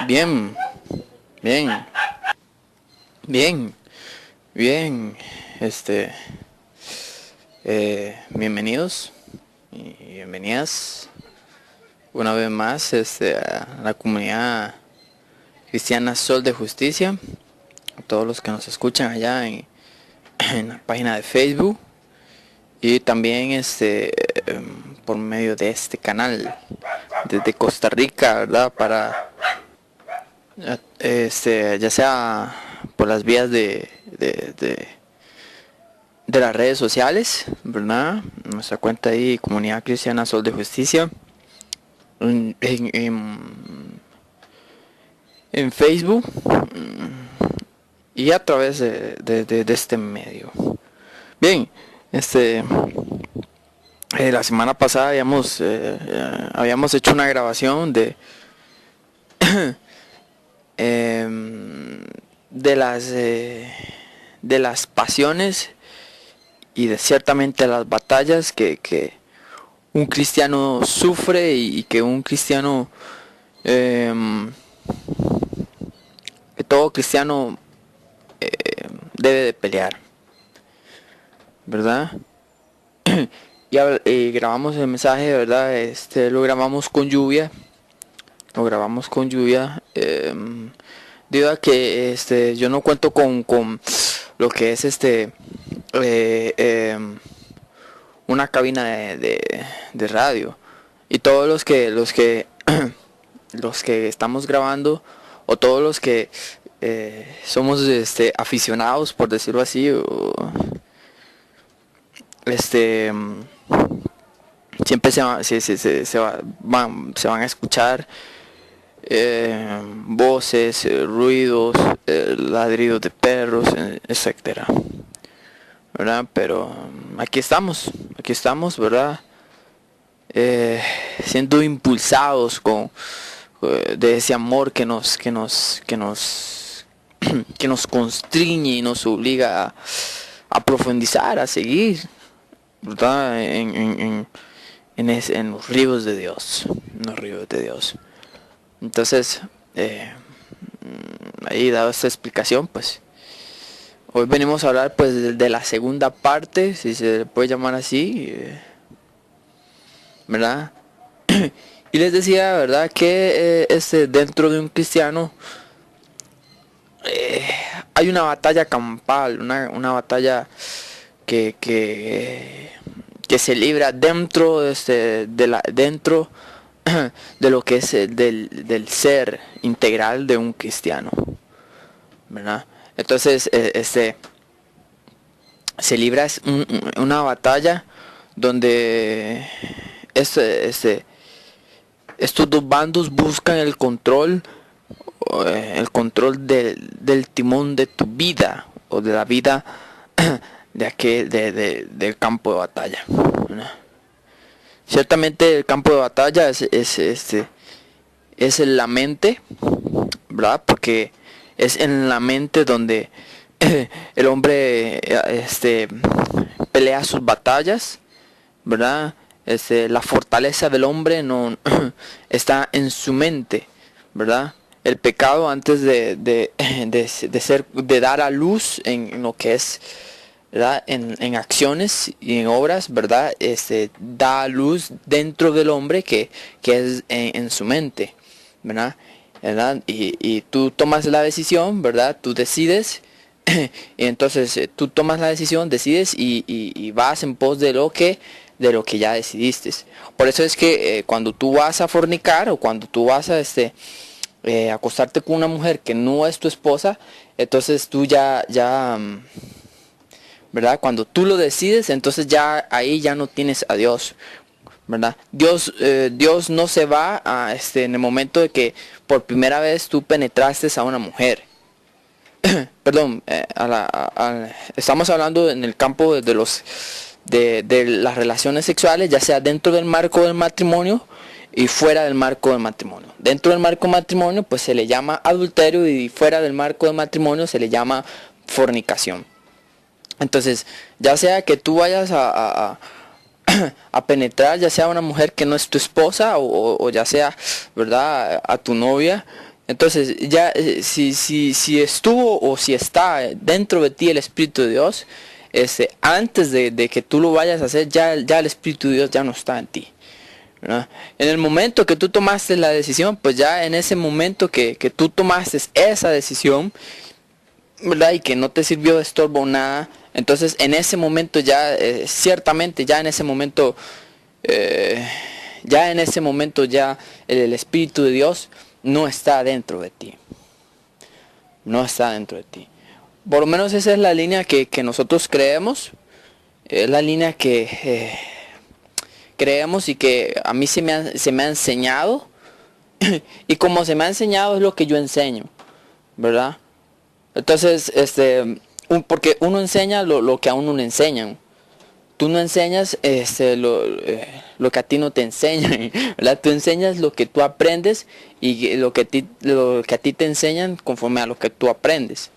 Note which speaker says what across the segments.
Speaker 1: Bien, bien, bien, bien. Este, Bienvenidos y bienvenidas una vez más a la comunidad cristiana Sol de Justicia. A todos los que nos escuchan allá en la página de Facebook y también por medio de este canal desde Costa Rica, ¿verdad? Para ya sea por las vías de las redes sociales, ¿verdad? Nuestra cuenta ahí, Comunidad Cristiana Sol de Justicia, en, en, en- en Facebook, y a través de este medio. Bien, la semana pasada habíamos hecho una grabación em, de de las pasiones y de ciertamente las batallas que un cristiano sufre y que un cristiano, em, que todo cristiano debe de pelear, ¿verdad? Y grabamos el mensaje, ¿verdad? Lo grabamos con lluvia, debido a que yo no cuento con lo que es eh, em, una cabina de radio, y todos los que estamos grabando, o todos los que somos aficionados, por decirlo así, o este siempre se van a escuchar voces, ruidos, ladridos de perros, etcétera, ¿verdad? Pero aquí estamos, ¿verdad? Siendo impulsados de ese amor que nos constriñe y nos obliga a profundizar, a seguir, ¿verdad? En los ríos de Dios, en los ríos de Dios. Entonces, ahí dado esta explicación, pues hoy venimos a hablar pues de la segunda parte, si se le puede llamar así, ¿verdad? Y les decía, ¿verdad? Que dentro de un cristiano eh, hay una batalla campal, una batalla que se libra dentro dentro de lo que es del ser integral de un cristiano, ¿verdad? Entonces, se libra una batalla donde estos dos bandos buscan el control del timón de tu vida, o de la vida del campo de batalla, ¿no? Ciertamente el campo de batalla es en la mente, ¿verdad? Porque es en la mente donde el hombre pelea sus batallas, ¿verdad? La fortaleza del hombre no está en su mente, ¿verdad? El pecado, antes de dar a luz en lo que es, ¿verdad? En acciones y en obras, ¿verdad? Da a luz dentro del hombre, que es en su mente, ¿verdad? ¿Verdad? Y tú tomas la decisión, ¿verdad? Tú decides, y entonces tú tomas la decisión, decides y vas en pos de lo que ya decidiste. Por eso es que cuando tú vas a fornicar, o cuando tú vas a acostarte con una mujer que no es tu esposa, entonces tú ¿verdad? Cuando tú lo decides, entonces ya ahí ya no tienes a Dios, ¿verdad? Dios no se va en el momento de que por primera vez tú penetraste a una mujer. Perdón, estamos hablando en el campo de las relaciones sexuales, ya sea dentro del marco del matrimonio y fuera del marco del matrimonio. Dentro del marco del matrimonio pues se le llama adulterio, y fuera del marco del matrimonio se le llama fornicación. Entonces, ya sea que tú vayas a penetrar, ya sea una mujer que no es tu esposa, o ya sea, ¿verdad?, a tu novia, Entonces, ya si estuvo o si está dentro de ti el Espíritu de Dios, antes de que tú lo vayas a hacer, ya el Espíritu de Dios ya no está en ti, ¿verdad? En el momento que tú tomaste la decisión, pues ya en ese momento que tú tomaste esa decisión, ¿verdad? Y que no te sirvió de estorbo nada, entonces en ese momento ya, ciertamente ya en ese momento, ya el Espíritu de Dios no está dentro de ti. No está dentro de ti. Por lo menos esa es la línea que nosotros creemos. Es la línea que creemos y que a mí se me ha enseñado. Y como se me ha enseñado es lo que yo enseño, ¿verdad? Entonces, porque uno enseña lo que a uno le enseñan. Tú no enseñas lo que a ti no te enseñan, ¿verdad? Tú enseñas lo que tú aprendes y lo que a ti te enseñan conforme a lo que tú aprendes,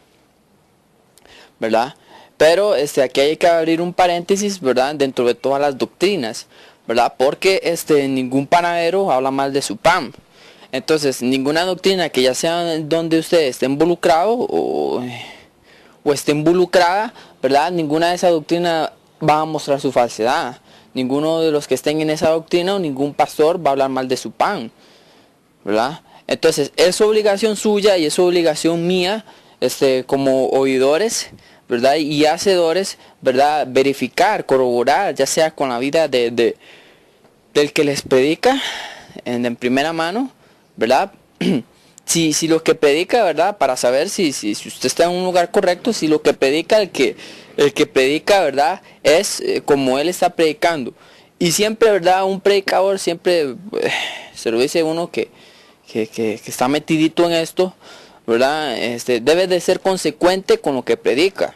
Speaker 1: ¿verdad? Pero aquí hay que abrir un paréntesis, ¿verdad? Dentro de todas las doctrinas, ¿verdad? Porque ningún panadero habla mal de su pan. Entonces, ninguna doctrina que ya sea donde usted esté involucrado o esté involucrada, ¿verdad? Ninguna de esas doctrinas va a mostrar su falsedad. Ninguno de los que estén en esa doctrina o ningún pastor va a hablar mal de su pan, ¿verdad? Entonces es obligación suya y es obligación mía, como oidores, ¿verdad? Y hacedores, ¿verdad? Verificar, corroborar, ya sea con la vida del que les predica en primera mano, ¿verdad? Si lo que predica, ¿verdad? Para saber si usted está en un lugar correcto, si lo que predica el que predica, ¿verdad? Es como él está predicando. Y siempre, ¿verdad? Un predicador siempre, se lo dice uno que está metidito en esto, ¿verdad? Debe de ser consecuente con lo que predica,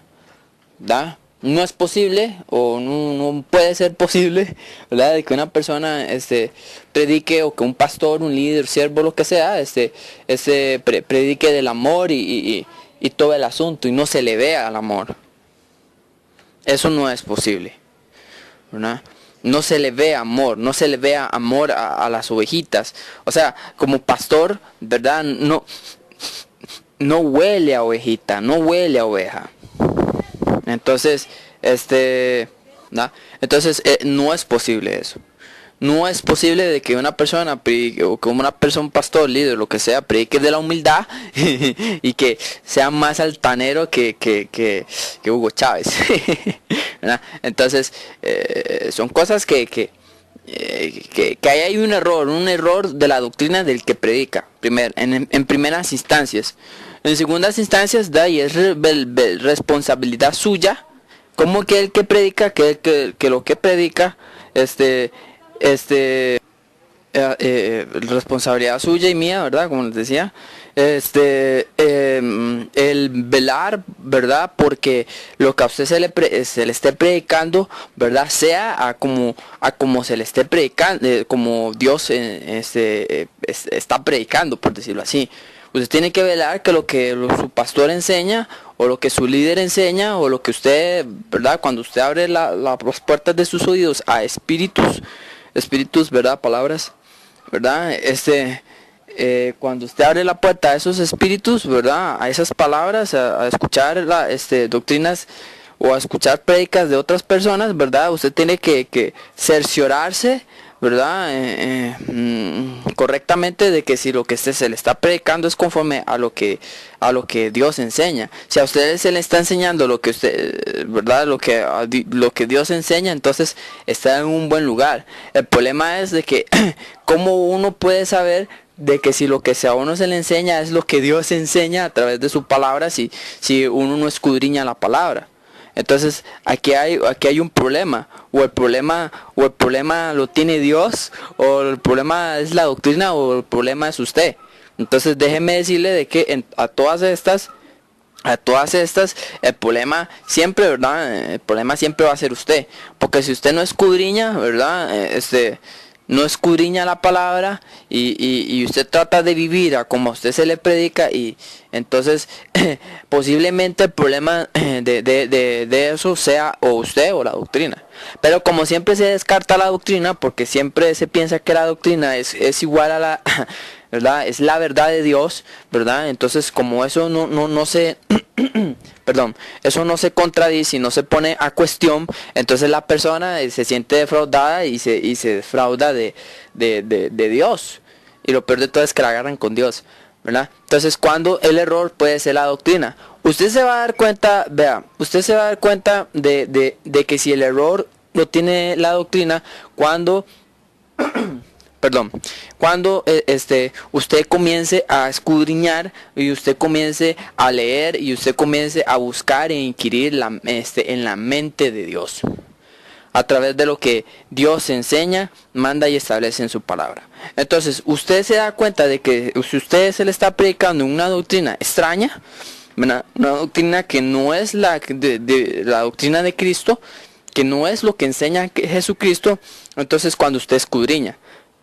Speaker 1: ¿verdad? No es posible o no puede ser posible, ¿verdad? De que una persona predique, o que un pastor, un líder, siervo, lo que sea, predique del amor y todo el asunto y no se le vea el amor. Eso no es posible, ¿verdad? No se le ve amor, no se le vea amor a las ovejitas. O sea, como pastor, ¿verdad? No huele a ovejita, no huele a oveja. Entonces, ¿no? Entonces no es posible eso. No es posible de que una persona predique, o que una persona, pastor, líder, lo que sea, predique de la humildad y que sea más altanero que Hugo Chávez. Entonces, son cosas que ahí hay un error de la doctrina del que predica, en primeras instancias. En segundas instancias, y es responsabilidad suya, como que el que predica, que lo que predica, responsabilidad suya y mía, ¿verdad? Como les decía, el velar, ¿verdad? Porque lo que a usted se le esté predicando, ¿verdad? Sea a como se le esté predicando, como Dios está predicando, por decirlo así. Usted tiene que velar que su pastor enseña, o lo que su líder enseña, o lo que usted, ¿verdad? Cuando usted abre las puertas de sus oídos a espíritus, ¿verdad? Palabras, ¿verdad? Cuando usted abre la puerta a esos espíritus, ¿verdad? A esas palabras, a escuchar doctrinas o a escuchar prédicas de otras personas, ¿verdad? Usted tiene que cerciorarse, ¿verdad? Correctamente de que si lo que se le está predicando es conforme a lo que Dios enseña. Si a usted se le está enseñando lo que usted, ¿verdad? Lo que Dios enseña, entonces está en un buen lugar. El problema es de que cómo uno puede saber de que si lo que a uno se le enseña es lo que Dios enseña a través de su palabra, si uno no escudriña la palabra. Entonces aquí hay un problema, o el problema lo tiene Dios, o el problema es la doctrina, o el problema es usted. Entonces déjeme decirle de que a todas estas el problema siempre, ¿verdad? El problema siempre va a ser usted, porque si usted no escudriña, ¿verdad? No escudriña la palabra y usted trata de vivir a como a usted se le predica, y entonces posiblemente el problema de eso sea o usted o la doctrina. Pero como siempre se descarta la doctrina, porque siempre se piensa que la doctrina es igual a ¿verdad? Es la verdad de Dios, ¿verdad? Entonces, como eso no se, perdón, eso no se contradice y no se pone a cuestión, entonces la persona se siente defraudada y se defrauda de Dios. Y lo peor de todo es que la agarran con Dios, ¿verdad? Entonces, cuando el error puede ser la doctrina. Usted se va a dar cuenta, vea, usted se va a dar cuenta de que si el error lo tiene la doctrina, cuando perdón, cuando usted comience a escudriñar y usted comience a leer y usted comience a buscar e inquirir en la mente de Dios, a través de lo que Dios enseña, manda y establece en su palabra. Entonces, usted se da cuenta de que si usted se le está predicando una doctrina extraña, una doctrina que no es la doctrina de Cristo, que no es lo que enseña Jesucristo, entonces cuando usted escudriña,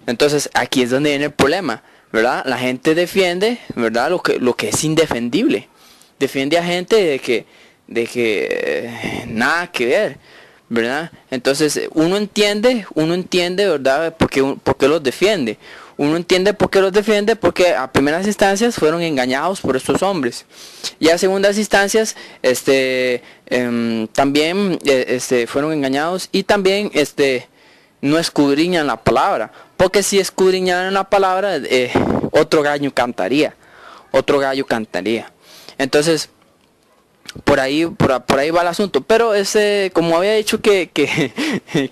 Speaker 1: entonces aquí es donde viene el problema, ¿verdad? La gente defiende, ¿verdad? Lo que es indefendible. Defiende a gente de que nada que ver, ¿verdad? Entonces uno entiende, ¿verdad? ¿Por qué los defiende? Uno entiende por qué los defiende, porque a primeras instancias fueron engañados por estos hombres. Y a segundas instancias, también fueron engañados y también no escudriñan la palabra. Porque si escudriñaran la palabra, otro gallo cantaría. Entonces, por ahí va el asunto. Pero como había dicho que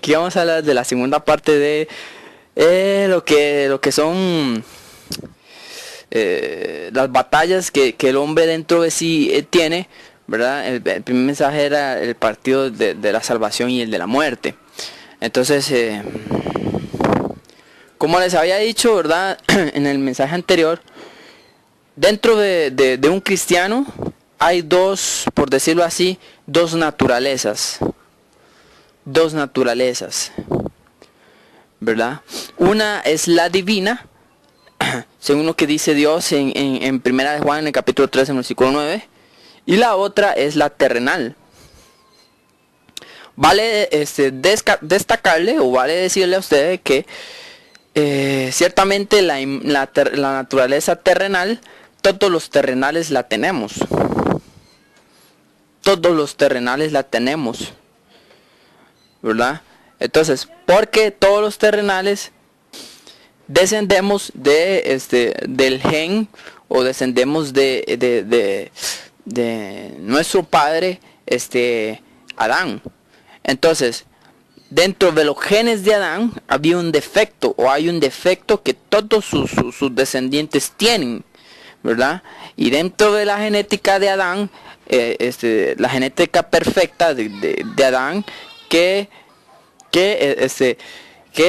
Speaker 1: íbamos a hablar de la segunda parte de lo que son las batallas que el hombre dentro de sí tiene, ¿verdad? El primer mensaje era el partido de la salvación y el de la muerte. Entonces, como les había dicho, ¿verdad? En el mensaje anterior, dentro de un cristiano hay dos, por decirlo así, dos naturalezas, ¿verdad? Una es la divina, según lo que dice Dios en Primera de Juan, en el capítulo 3, en el versículo 9, y la otra es la terrenal. Vale destacarle o vale decirle a ustedes que ciertamente la naturaleza terrenal, todos los terrenales la tenemos. ¿Verdad? Entonces, porque todos los terrenales descendemos del gen o descendemos de nuestro padre Adán. Entonces, dentro de los genes de Adán había un defecto, o hay un defecto que todos sus descendientes tienen, ¿verdad? Y dentro de la genética de Adán, la genética perfecta de Adán, que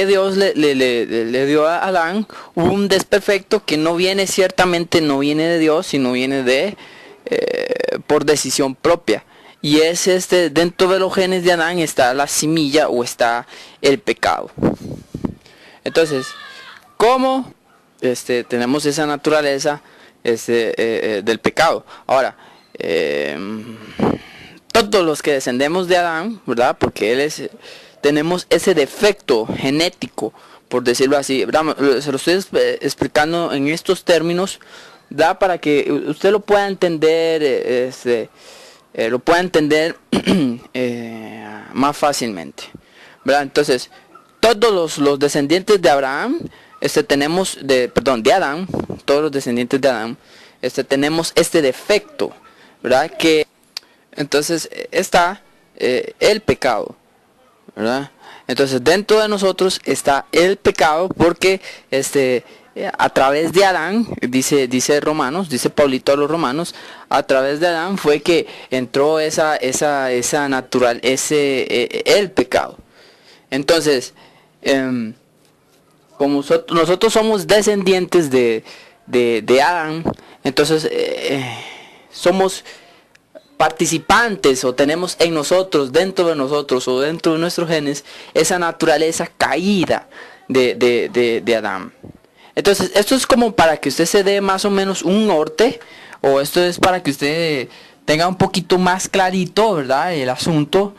Speaker 1: Dios le dio a Adán, un desperfecto que ciertamente no viene de Dios, sino viene por decisión propia. Y es dentro de los genes de Adán está la semilla o está el pecado. Entonces, ¿cómo tenemos esa naturaleza del pecado? Ahora, todos los que descendemos de Adán, ¿verdad? Porque tenemos ese defecto genético, por decirlo así, ¿verdad? Se lo estoy explicando en estos términos, ¿verdad? Para que usted lo pueda entender, más fácilmente, ¿verdad? Entonces, todos los descendientes de Abraham, de Adán, todos los descendientes de Adán, tenemos este defecto, ¿verdad? Que entonces está el pecado, ¿verdad? Entonces dentro de nosotros está el pecado porque a través de Adán, dice Romanos, dice Paulito a los Romanos, a través de Adán fue que entró el pecado. Entonces, como nosotros somos descendientes de Adán, entonces somos participantes o tenemos en nosotros, dentro de nosotros o dentro de nuestros genes, esa naturaleza caída de Adán. Entonces, esto es como para que usted se dé más o menos un norte, o esto es para que usted tenga un poquito más clarito, ¿verdad? El asunto,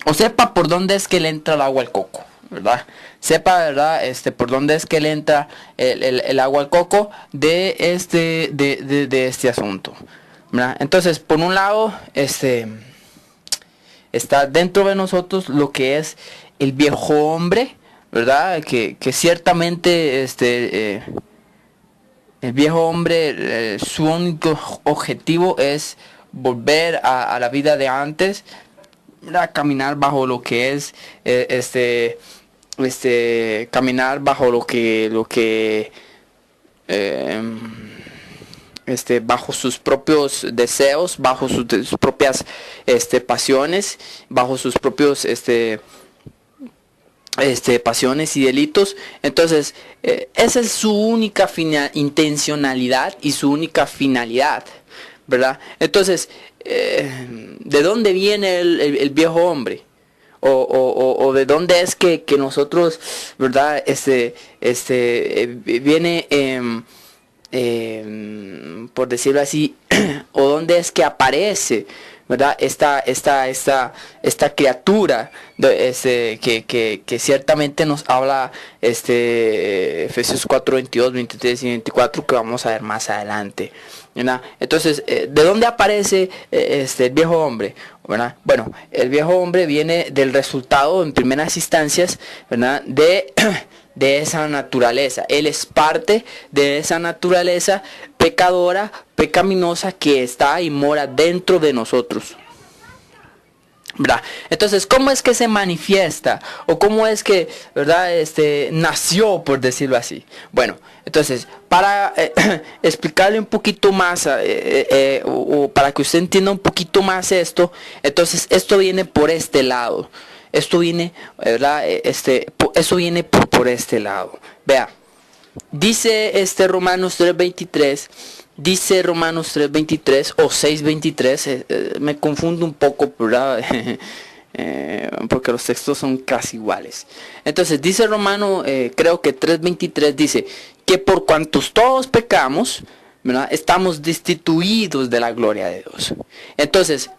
Speaker 1: o sepa por dónde es que le entra el agua al coco. ¿verdad? Sepa, ¿verdad? Por dónde es que le entra el agua al coco de este asunto, ¿verdad? Entonces, por un lado, está dentro de nosotros lo que es el viejo hombre, ¿verdad? Que ciertamente el viejo hombre, su único objetivo es volver a la vida de antes, ¿verdad? Caminar bajo lo que es caminar bajo bajo sus propios deseos, bajo sus propias pasiones, bajo sus propios pasiones y delitos. Entonces, esa es su única intencionalidad y su única finalidad, ¿verdad? Entonces, ¿de dónde viene el viejo hombre? O de dónde es que nosotros, ¿verdad? Viene, por decirlo así, o dónde es que aparece, ¿verdad? Esta criatura que ciertamente nos habla Efesios 4, 22, 23 y 24, que vamos a ver más adelante, ¿verdad? Entonces, ¿de dónde aparece el viejo hombre? ¿Verdad? Bueno, el viejo hombre viene del resultado en primeras instancias, ¿verdad? De esa naturaleza. Él es parte de esa naturaleza pecadora, pecaminosa, que está y mora dentro de nosotros, ¿verdad? Entonces, ¿cómo es que se manifiesta? O cómo es que, ¿verdad? Nació, por decirlo así. Bueno, entonces, para explicarle un poquito más, o para que usted entienda un poquito más esto, entonces esto viene por este lado. Esto viene, ¿verdad? Eso viene por este lado. Vea, dice Romanos 3:23. Dice Romanos 3:23 o 6:23, me confundo un poco, ¿verdad? Porque los textos son casi iguales. Entonces dice Romano, creo que 3:23 dice que por cuantos todos pecamos, ¿verdad? Estamos destituidos de la gloria de Dios. Entonces,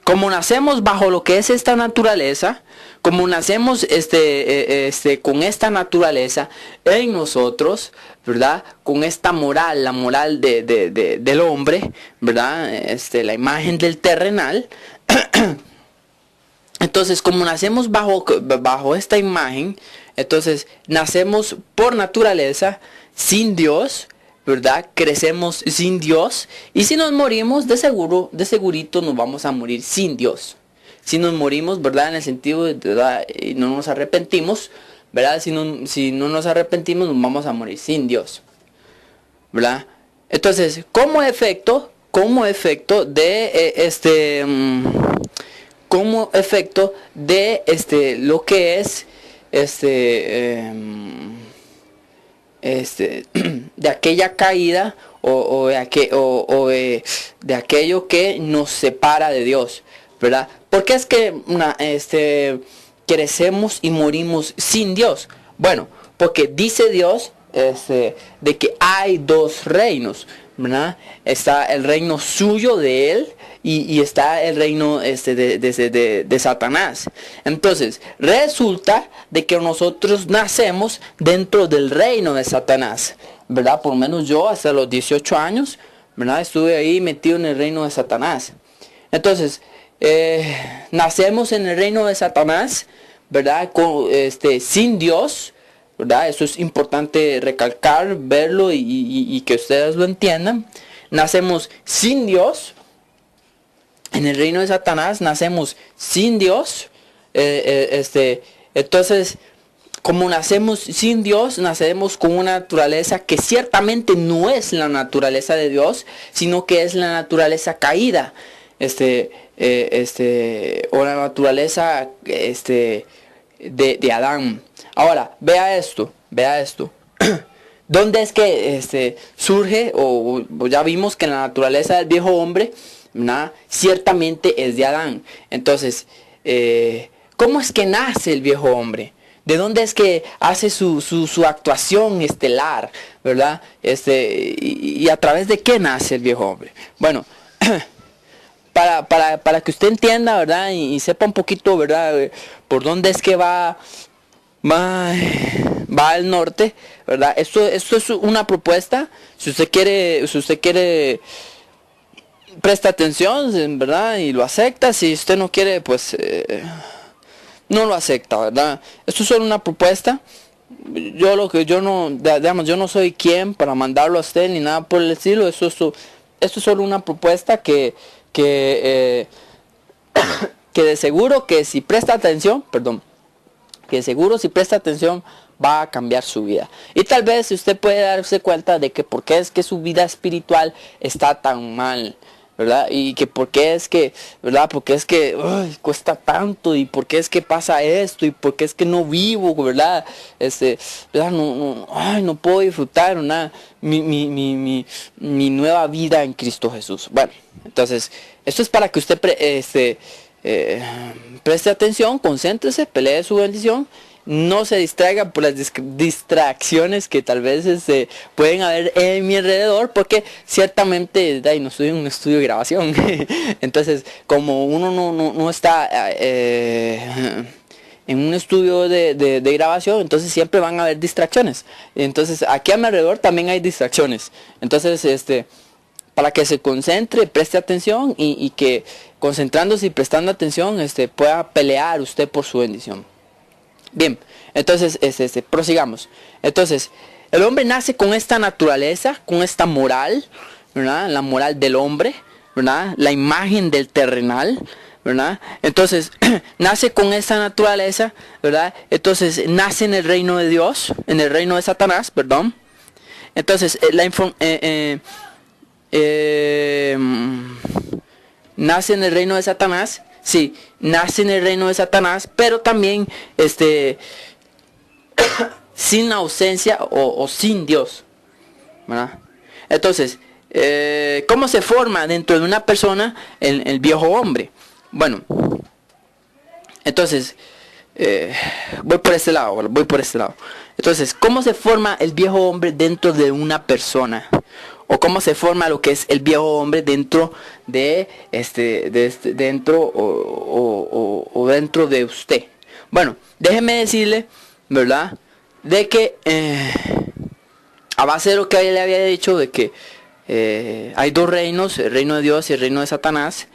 Speaker 1: como nacemos bajo lo que es esta naturaleza, como nacemos con esta naturaleza en nosotros, ¿verdad? Con esta moral, la moral del hombre, ¿verdad? La imagen del terrenal. Entonces, como nacemos bajo esta imagen, entonces nacemos por naturaleza sin Dios, ¿verdad? Crecemos sin Dios, y si nos morimos, de segurito nos vamos a morir sin Dios. Si nos morimos, ¿verdad? En el sentido de, ¿verdad? Y no nos arrepentimos, ¿verdad? Si no nos arrepentimos, nos vamos a morir sin Dios, ¿verdad? Entonces, como efecto de lo que es de aquella caída o de aquello que nos separa de Dios, ¿verdad? ¿Por qué es que crecemos y morimos sin Dios? Bueno, porque dice Dios de que hay dos reinos, ¿verdad? Está el reino suyo de él y está el reino de Satanás. Entonces, resulta de que nosotros nacemos dentro del reino de Satanás, ¿verdad? Por lo menos yo hasta los 18 años, ¿verdad? Estuve ahí metido en el reino de Satanás. Entonces, nacemos en el reino de Satanás, ¿verdad? Sin Dios, ¿verdad? Eso es importante recalcar, verlo y que ustedes lo entiendan. Nacemos sin Dios. En el reino de Satanás nacemos sin Dios. Entonces, como nacemos sin Dios, nacemos con una naturaleza que ciertamente no es la naturaleza de Dios, sino que es la naturaleza caída. O la naturaleza de Adán. Ahora, vea esto. ¿Dónde es que surge? O ya vimos que la naturaleza del viejo hombre, ¿no? Ciertamente es de Adán. Entonces, ¿cómo es que nace el viejo hombre? ¿De dónde es que hace su actuación estelar, ¿verdad? Y a través de qué nace el viejo hombre. Bueno, para que usted entienda, ¿verdad? Y sepa un poquito, ¿verdad? Por dónde es que va al norte, ¿verdad? Esto es una propuesta. Si usted quiere, presta atención, ¿verdad? Y lo acepta. Si usted no quiere, pues no lo acepta, ¿verdad? Esto es solo una propuesta. Yo no soy quien para mandarlo a usted ni nada por el estilo. Esto es solo una propuesta que de seguro que si presta atención, va a cambiar su vida. Y tal vez usted puede darse cuenta de que por qué es que su vida espiritual está tan mal, ¿verdad? Y que por qué es que, ¿verdad? Porque es que cuesta tanto, y por qué es que pasa esto, y por qué es que no vivo, ¿verdad? ¿Verdad? No puedo disfrutar mi nueva vida en Cristo Jesús. Bueno, entonces, esto es para que usted preste atención, concéntrese, pelee su bendición. No se distraiga por las distracciones que tal vez pueden haber en mi alrededor, porque ciertamente no estoy en un estudio de grabación. Entonces, como uno no está en un estudio de grabación, entonces siempre van a haber distracciones. Entonces, aquí a mi alrededor también hay distracciones. Entonces, para que se concentre, preste atención, y que concentrándose y prestando atención, pueda pelear usted por su bendición. Bien, entonces prosigamos. Entonces, el hombre nace con esta naturaleza, con esta moral, ¿verdad? La moral del hombre, ¿verdad? La imagen del terrenal, ¿verdad? Entonces, nace con esta naturaleza, ¿verdad? Entonces, nace en el reino de Dios, en el reino de Satanás, perdón. Entonces, nace en el reino de Satanás. Sí, nace en el reino de Satanás, pero también sin la ausencia o sin Dios, ¿verdad? Entonces, ¿cómo se forma dentro de una persona el viejo hombre? Bueno, entonces, voy por este lado. Entonces, ¿cómo se forma el viejo hombre dentro de una persona? O cómo se forma lo que es el viejo hombre dentro de dentro de usted. Bueno, déjeme decirle, ¿verdad? De que a base de lo que le había dicho, de que hay dos reinos, el reino de Dios y el reino de Satanás.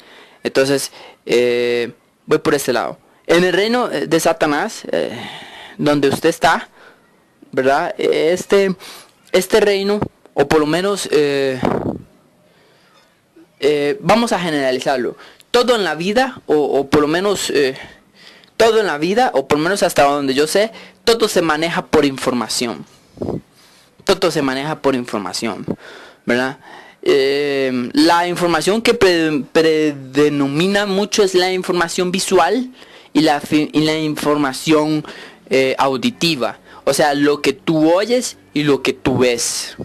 Speaker 1: Entonces, voy por este lado. En el reino de Satanás, donde usted está, ¿verdad? Este reino, o por lo menos vamos a generalizarlo, todo en la vida, o por lo menos todo en la vida, o por lo menos hasta donde yo sé, todo se maneja por información. ¿Verdad? La información que predomina mucho es la información visual y la información auditiva. O sea, lo que tú oyes y lo que tú ves.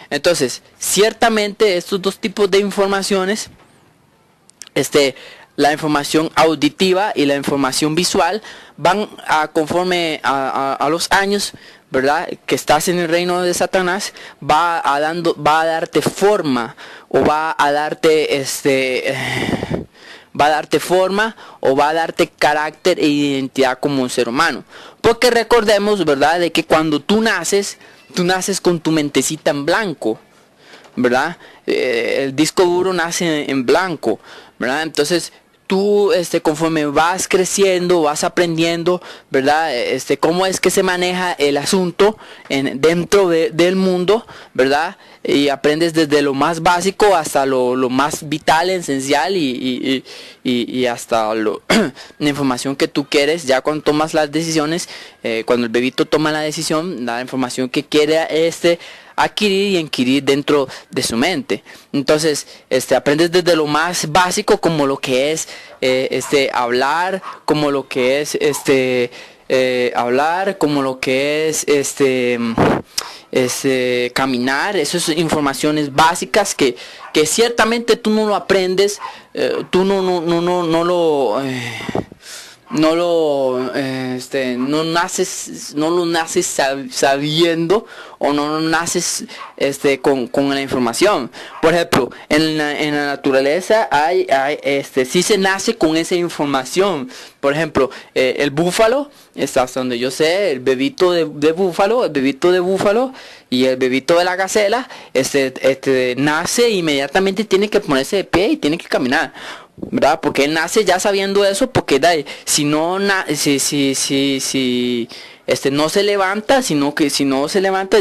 Speaker 1: Entonces, ciertamente estos dos tipos de informaciones, la información auditiva y la información visual, van conforme a los años, ¿verdad? Que estás en el reino de Satanás, va a darte forma, o va a darte forma, o va a darte carácter e identidad como un ser humano. Porque recordemos, ¿verdad?, de que cuando tú naces con tu mentecita en blanco, ¿verdad? El disco duro nace en blanco, ¿verdad? Entonces tú, conforme vas creciendo, vas aprendiendo, ¿verdad? Cómo es que se maneja el asunto dentro del mundo, ¿verdad? Y aprendes desde lo más básico hasta lo más vital, esencial, y hasta la información que tú quieres. Ya cuando tomas las decisiones, cuando el bebito toma la decisión, la información que quiere adquirir y adquirir dentro de su mente. Entonces, aprendes desde lo más básico, como lo que es hablar, como lo que es como lo que es caminar. Esas son informaciones básicas que ciertamente tú no lo aprendes, tú no no lo naces sabiendo, o no lo naces con la información. Por ejemplo, en la naturaleza sí se nace con esa información. Por ejemplo, el búfalo, hasta donde yo sé, el bebito de búfalo, y el bebito de la gacela, nace e inmediatamente, tiene que ponerse de pie y tiene que caminar, ¿verdad? Porque él nace ya sabiendo eso, porque si no no se levanta, si no se levanta,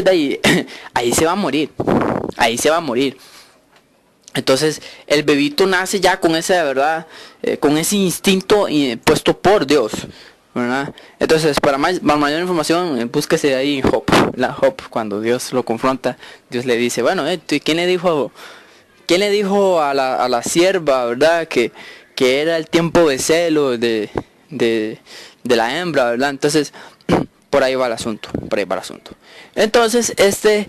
Speaker 1: ahí se va a morir. Ahí se va a morir. Entonces, el bebito nace ya con esa, ¿verdad? Con ese instinto puesto por Dios, ¿verdad? Entonces, para mayor información, búsquese ahí Job. Job, cuando Dios lo confronta, Dios le dice, bueno, ¿quién le dijo a la sierva, ¿verdad? Que era el tiempo de celo de la hembra, ¿verdad? Entonces, por ahí va el asunto. Entonces, esa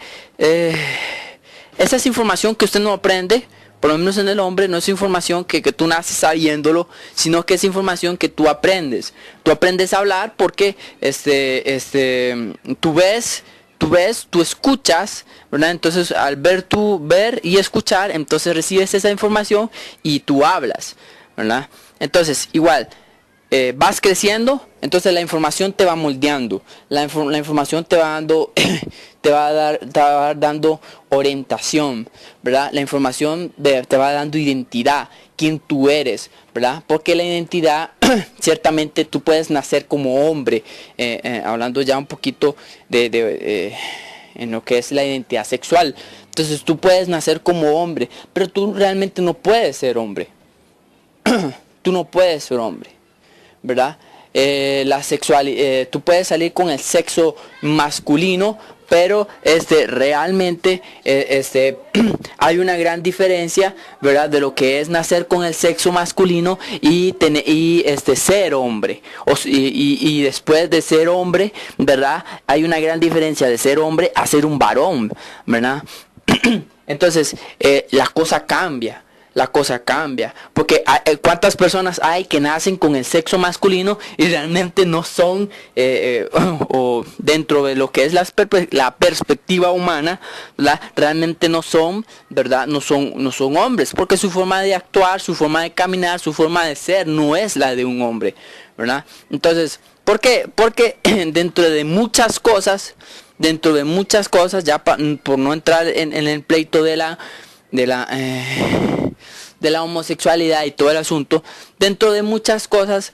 Speaker 1: es información que usted no aprende, por lo menos en el hombre. No es información que tú naces sabiéndolo, sino que es información que tú aprendes. Tú aprendes a hablar porque tú escuchas, ¿verdad? Entonces, al ver y escuchar, entonces recibes esa información y tú hablas, ¿verdad? Entonces, igual, vas creciendo, entonces la información te va moldeando, la información te va dando te va dando orientación, ¿verdad? La información te va dando identidad, quién tú eres, ¿verdad? Porque la identidad, ciertamente tú puedes nacer como hombre, hablando ya un poquito en lo que es la identidad sexual. Entonces tú puedes nacer como hombre, pero tú realmente no puedes ser hombre. Tú no puedes ser hombre, ¿verdad? La sexualidad, tú puedes salir con el sexo masculino, pero realmente hay una gran diferencia, ¿verdad? De lo que es nacer con el sexo masculino y ser hombre, y después de ser hombre, ¿verdad? Hay una gran diferencia de ser hombre a ser un varón, ¿verdad? Entonces, la cosa cambia. Porque cuántas personas hay que nacen con el sexo masculino y realmente no son, o dentro de lo que es la perspectiva humana, ¿verdad? Realmente no son, ¿verdad? No son hombres, porque su forma de actuar, su forma de caminar, su forma de ser no es la de un hombre, ¿verdad? Entonces, ¿por qué? Porque dentro de muchas cosas, ya por no entrar en el pleito de la homosexualidad y todo el asunto, dentro de muchas cosas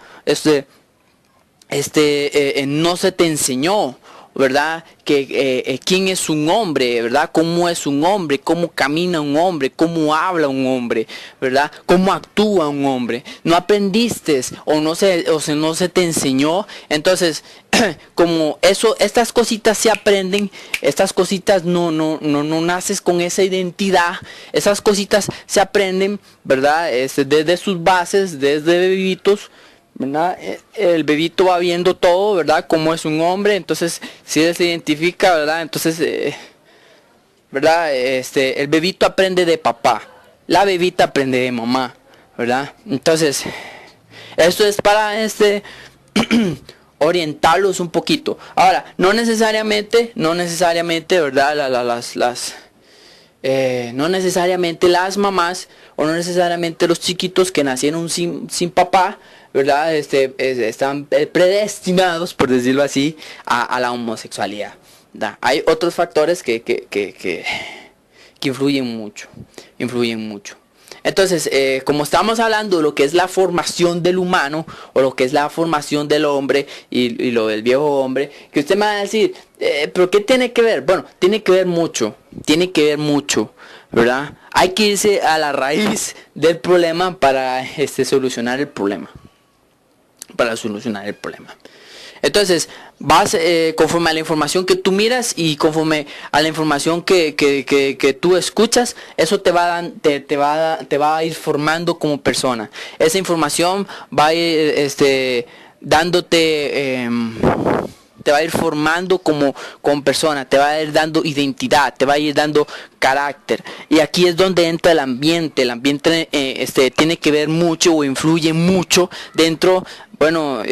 Speaker 1: no se te enseñó, ¿verdad? Que quién es un hombre, ¿verdad? Cómo es un hombre, cómo camina un hombre, cómo habla un hombre, ¿verdad? Cómo actúa un hombre. No aprendiste no se te enseñó. Entonces, como estas cositas se aprenden, estas cositas no naces con esa identidad. Esas cositas se aprenden, ¿verdad? Desde sus bases, desde bebitos, ¿verdad? El bebito va viendo todo, ¿verdad? Cómo es un hombre. Entonces, si él se identifica, ¿verdad? Entonces, ¿verdad? El bebito aprende de papá, la bebita aprende de mamá, ¿verdad? Entonces, esto es para orientarlos un poquito. Ahora, no necesariamente, ¿verdad? No necesariamente las mamás, o no necesariamente los chiquitos que nacieron sin papá, ¿verdad? Están predestinados, por decirlo así, a la homosexualidad, ¿verdad? Hay otros factores que influyen mucho. Entonces, como estamos hablando de lo que es la formación del humano, o lo que es la formación del hombre y lo del viejo hombre, que usted me va a decir, ¿pero qué tiene que ver? Bueno, tiene que ver mucho, ¿verdad? Hay que irse a la raíz del problema para solucionar el problema. Entonces, vas conforme a la información que tú miras y conforme a la información que tú escuchas, eso te va a ir formando como persona. Esa información va a ir dándote, te va a ir formando como persona, te va a ir dando identidad, te va a ir dando carácter. Y aquí es donde entra el ambiente. El ambiente tiene que ver mucho, o influye mucho dentro Bueno,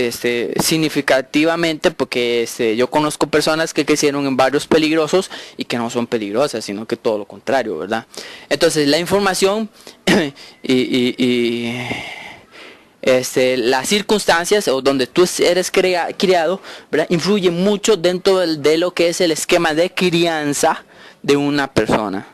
Speaker 1: significativamente porque yo conozco personas que crecieron en barrios peligrosos y que no son peligrosas, sino que todo lo contrario, ¿verdad? Entonces la información y las circunstancias o donde tú eres criado, ¿verdad? Influye mucho dentro de lo que es el esquema de crianza de una persona,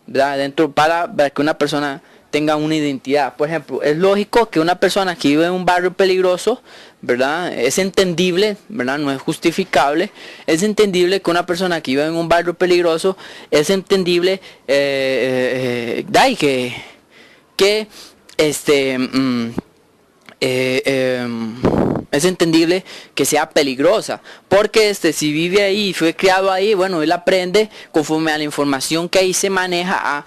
Speaker 1: ¿verdad? Para que una persona tenga una identidad. Por ejemplo, es lógico que una persona que vive en un barrio peligroso, ¿verdad? Es entendible, ¿verdad? No es justificable. Es entendible que una persona que vive en un barrio peligroso, es entendible que es entendible que sea peligrosa, porque si vive ahí y fue criado ahí, bueno, él aprende conforme a la información que ahí se maneja,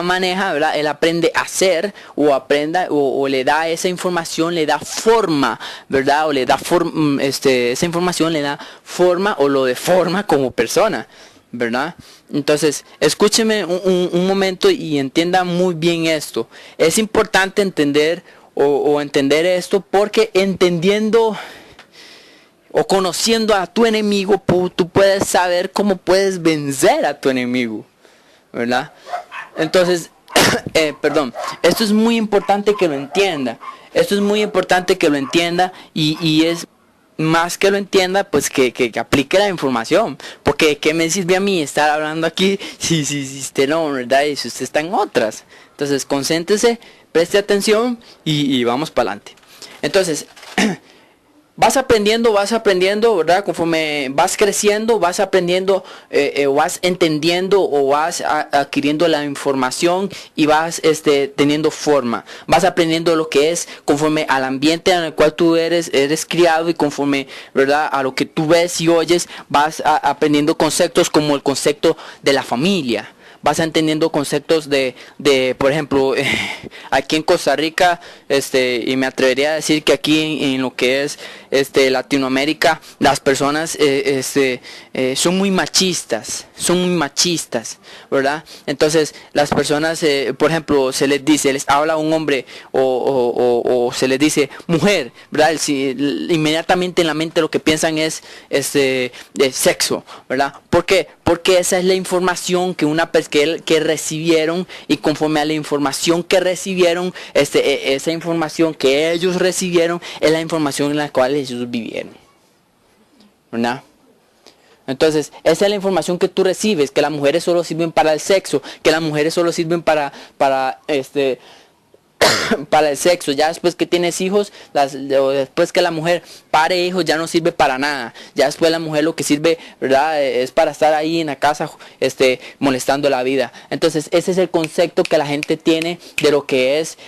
Speaker 1: maneja, ¿verdad? Él aprende a hacer o le da esa información, le da forma, ¿verdad? O le da forma, esa información le da forma o lo deforma como persona, ¿verdad? Entonces, escúcheme un momento y entienda muy bien esto. Es importante entender o entender esto, porque entendiendo o conociendo a tu enemigo, tú puedes saber cómo puedes vencer a tu enemigo, ¿verdad? Entonces, perdón, esto es muy importante que lo entienda. Esto es muy importante que lo entienda y es más que lo entienda, pues que aplique la información. Porque ¿qué me sirve a mí estar hablando aquí si usted no, ¿verdad? Y si usted está en otras. Entonces, concéntrese, preste atención y vamos para adelante. Entonces, vas aprendiendo, ¿verdad? Conforme vas creciendo, vas aprendiendo, vas entendiendo o vas adquiriendo la información y vas teniendo forma. Vas aprendiendo lo que es conforme al ambiente en el cual tú eres criado y conforme, ¿verdad? A lo que tú ves y oyes, vas aprendiendo conceptos como el concepto de la familia. Vas entendiendo conceptos de por ejemplo, aquí en Costa Rica, y me atrevería a decir que aquí en lo que es Latinoamérica, las personas son muy machistas, ¿verdad? Entonces, las personas, por ejemplo, se les habla a un hombre o se les dice mujer, ¿verdad? Inmediatamente en la mente lo que piensan es de sexo, ¿verdad? ¿Por qué? Porque esa es la información que recibieron, y conforme a la información que recibieron, esa información que ellos recibieron es la información en la cual ellos vivieron, ¿verdad? Entonces, esa es la información que tú recibes, que las mujeres solo sirven para el sexo, que las mujeres solo sirven para para el sexo. Ya después que tienes hijos, o después que la mujer pare hijos, ya no sirve para nada. Ya después la mujer lo que sirve, ¿verdad? Es para estar ahí en la casa molestando la vida. Entonces, ese es el concepto que la gente tiene de lo que es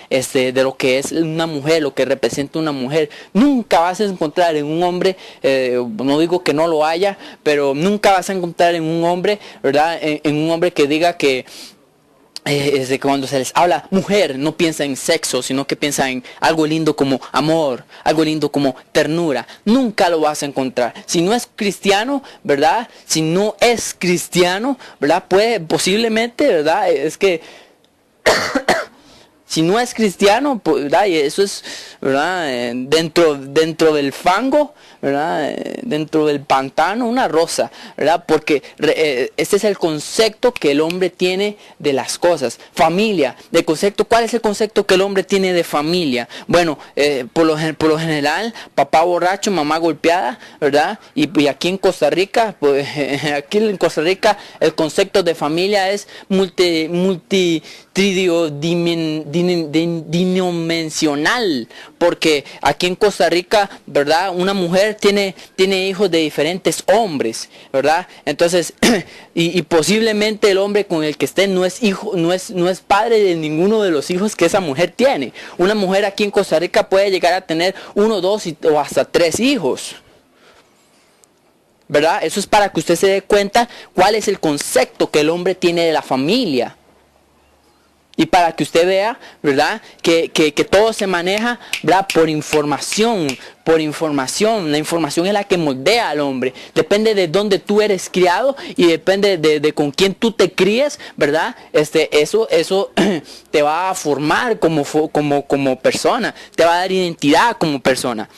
Speaker 1: una mujer, lo que representa una mujer. Nunca vas a encontrar en un hombre, no digo que no lo haya, pero nunca vas a encontrar en un hombre, ¿verdad? En un hombre que diga que que cuando se les habla mujer, no piensa en sexo, sino que piensa en algo lindo como amor, algo lindo como ternura. Nunca lo vas a encontrar. Si no es cristiano, ¿verdad? Si no es cristiano, ¿verdad? Puede, posiblemente, ¿verdad? Es que si no es cristiano, pues, ¿verdad? Y eso es, ¿verdad? Dentro del fango, ¿verdad? Dentro del pantano, una rosa, ¿verdad? Porque este es el concepto que el hombre tiene de las cosas. Familia, de concepto, ¿cuál es el concepto que el hombre tiene de familia? Bueno, por lo general, papá borracho, mamá golpeada, ¿verdad? Y aquí en Costa Rica, pues, el concepto de familia es tridimensional, porque aquí en Costa Rica, ¿verdad? Una mujer tiene hijos de diferentes hombres, ¿verdad? Entonces, y posiblemente el hombre con el que esté no es padre de ninguno de los hijos que esa mujer tiene. Una mujer aquí en Costa Rica puede llegar a tener 1, 2 o hasta 3 hijos. ¿Verdad? Eso es para que usted se dé cuenta cuál es el concepto que el hombre tiene de la familia. Y para que usted vea, ¿verdad? Que todo se maneja, ¿verdad? Por información. La información es la que moldea al hombre. Depende de dónde tú eres criado y depende de con quién tú te críes, ¿verdad? Eso te va a formar como persona. Te va a dar identidad como persona.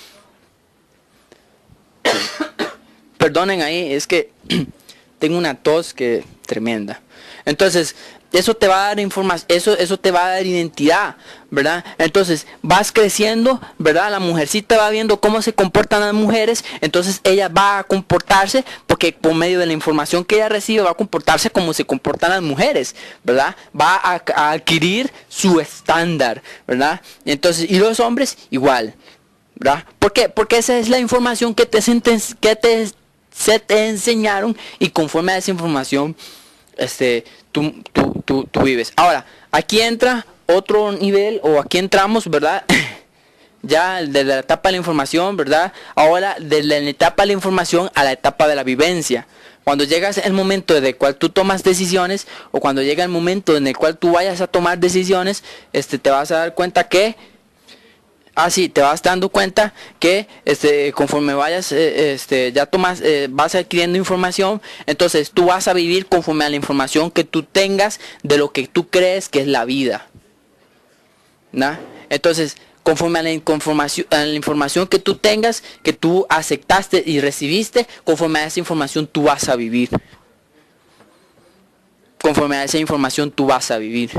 Speaker 1: Perdonen ahí, es que tengo una tos que tremenda. Entonces, eso te va a dar información, eso te va a dar identidad, ¿verdad? Entonces, vas creciendo, ¿verdad? La mujercita va viendo cómo se comportan las mujeres, entonces ella va a comportarse, porque por medio de la información que ella recibe, va a comportarse como se comportan las mujeres, ¿verdad? Va a adquirir su estándar, ¿verdad? Entonces, y los hombres, igual, ¿verdad? ¿Por qué? Porque esa es la información que se te enseñaron, y conforme a esa información, tú vives. Ahora, aquí entra otro nivel, o aquí entramos, ¿verdad? Ya de la etapa de la información, ¿verdad? Ahora, de la etapa de la información a la etapa de la vivencia. Cuando llegas el momento en el cual tú tomas decisiones, o cuando llega el momento en el cual tú vayas a tomar decisiones, te vas a dar cuenta que te vas dando cuenta que conforme vayas, ya tomas, vas adquiriendo información, entonces tú vas a vivir conforme a la información que tú tengas de lo que tú crees que es la vida, ¿no? Entonces, conforme a la información que tú tengas, que tú aceptaste y recibiste, conforme a esa información tú vas a vivir. Conforme a esa información tú vas a vivir.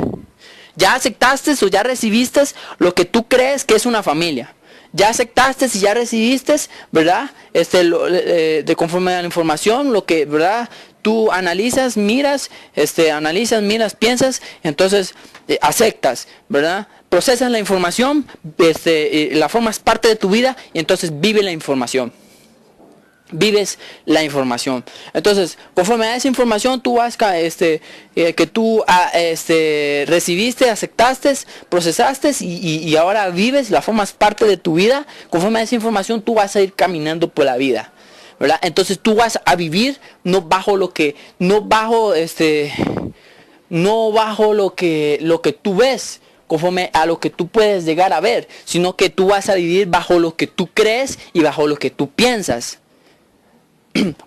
Speaker 1: Ya aceptaste o ya recibiste lo que tú crees que es una familia. Ya aceptaste y ya recibiste, ¿verdad? De conforme a la información, lo que, ¿verdad? Tú analizas, miras, piensas, entonces aceptas, ¿verdad? Procesas la información, la formas parte de tu vida, y entonces vive la información. Vives la información. Entonces, conforme a esa información tú vas que tú recibiste, aceptaste, procesaste y ahora vives, la formas parte de tu vida. Conforme a esa información tú vas a ir caminando por la vida, ¿verdad? Entonces tú vas a vivir no bajo lo que tú ves, conforme a lo que tú puedes llegar a ver, sino que tú vas a vivir bajo lo que tú crees y bajo lo que tú piensas.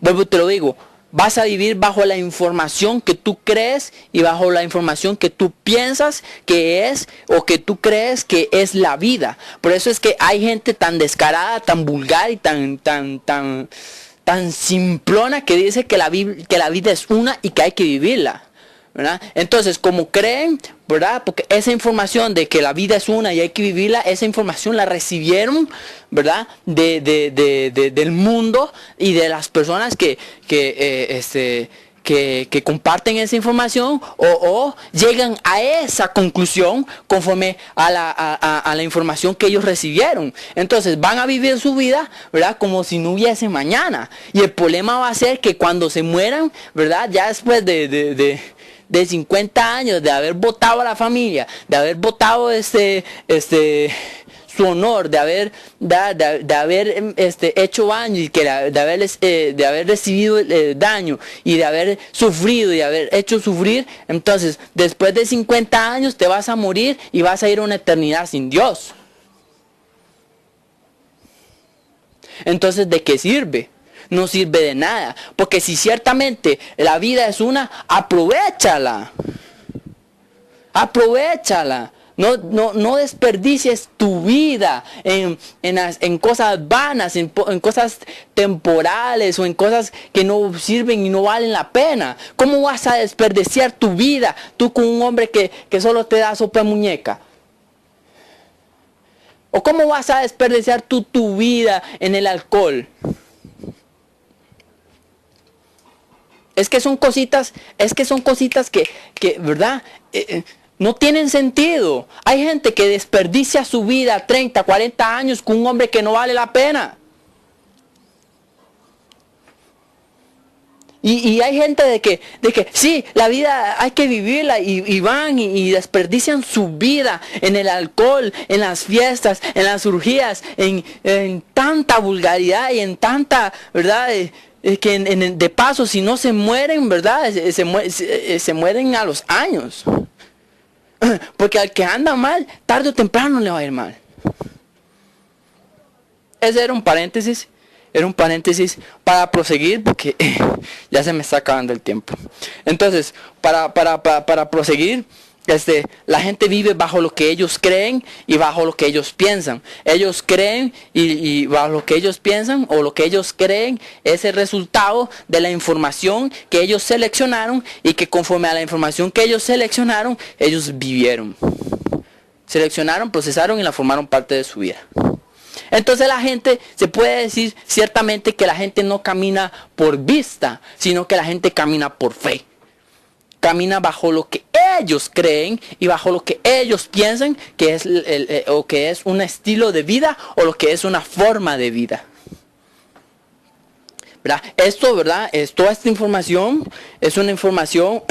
Speaker 1: Vuelvo y te lo digo, vas a vivir bajo la información que tú crees y bajo la información que tú piensas que es, o que tú crees que es la vida. Por eso es que hay gente tan descarada, tan vulgar y tan simplona, que dice que la vida es una y que hay que vivirla, ¿verdad? Entonces, como creen, ¿verdad? Porque esa información de que la vida es una y hay que vivirla, esa información la recibieron, ¿verdad? Del mundo y de las personas que comparten esa información, o llegan a esa conclusión conforme a la información que ellos recibieron. Entonces van a vivir su vida, ¿verdad? Como si no hubiese mañana. Y el problema va a ser que cuando se mueran, ¿verdad? Ya después de 50 años de haber votado a la familia, de haber votado su honor, de haber hecho daño, y de haber recibido daño, y de haber sufrido y de haber hecho sufrir, entonces después de 50 años te vas a morir y vas a ir a una eternidad sin Dios. Entonces, ¿de qué sirve? No sirve de nada, porque si ciertamente la vida es una, aprovechala. No desperdicies tu vida en cosas vanas, en cosas temporales, o en cosas que no sirven y no valen la pena. ¿Cómo vas a desperdiciar tu vida tú con un hombre que solo te da sopa de muñeca? ¿O cómo vas a desperdiciar tu vida en el alcohol? Es que son cositas que ¿verdad? No tienen sentido. Hay gente que desperdicia su vida 30, 40 años con un hombre que no vale la pena. Y hay gente de que sí, la vida hay que vivirla, y van y desperdician su vida en el alcohol, en las fiestas, en las orgías, en tanta vulgaridad y en tanta, ¿verdad? Que de paso, si no se mueren, ¿verdad? Se mueren a los años. Porque al que anda mal, tarde o temprano le va a ir mal. Ese era un paréntesis. Era un paréntesis para proseguir porque ya se me está acabando el tiempo. Entonces, para proseguir, la gente vive bajo lo que ellos creen y bajo lo que ellos piensan. Ellos creen y bajo lo que ellos piensan o lo que ellos creen es el resultado de la información que ellos seleccionaron y que conforme a la información que ellos seleccionaron, ellos vivieron. Seleccionaron, procesaron y la formaron parte de su vida. Entonces la gente, se puede decir ciertamente que la gente no camina por vista, sino que la gente camina por fe. Camina bajo lo que ellos creen y bajo lo que ellos piensan que es o que es un estilo de vida o lo que es una forma de vida. ¿Verdad? Esto, ¿verdad? Toda esta información es una información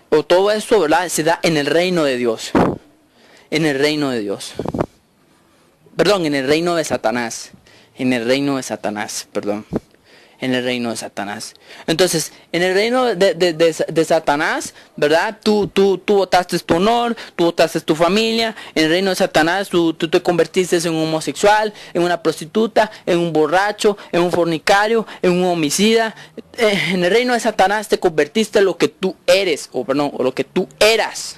Speaker 1: o todo esto, ¿verdad? Se da en el reino de Dios. En el reino de Dios. Perdón, en el reino de Satanás. En el reino de Satanás, perdón. En el reino de Satanás. Entonces, en el reino de Satanás, ¿verdad? Tú botaste tu honor, tú botaste tu familia. En el reino de Satanás, tú te convertiste en un homosexual, en una prostituta, en un borracho, en un fornicario, en un homicida. En el reino de Satanás te convertiste en lo que tú eres, o lo que tú eras.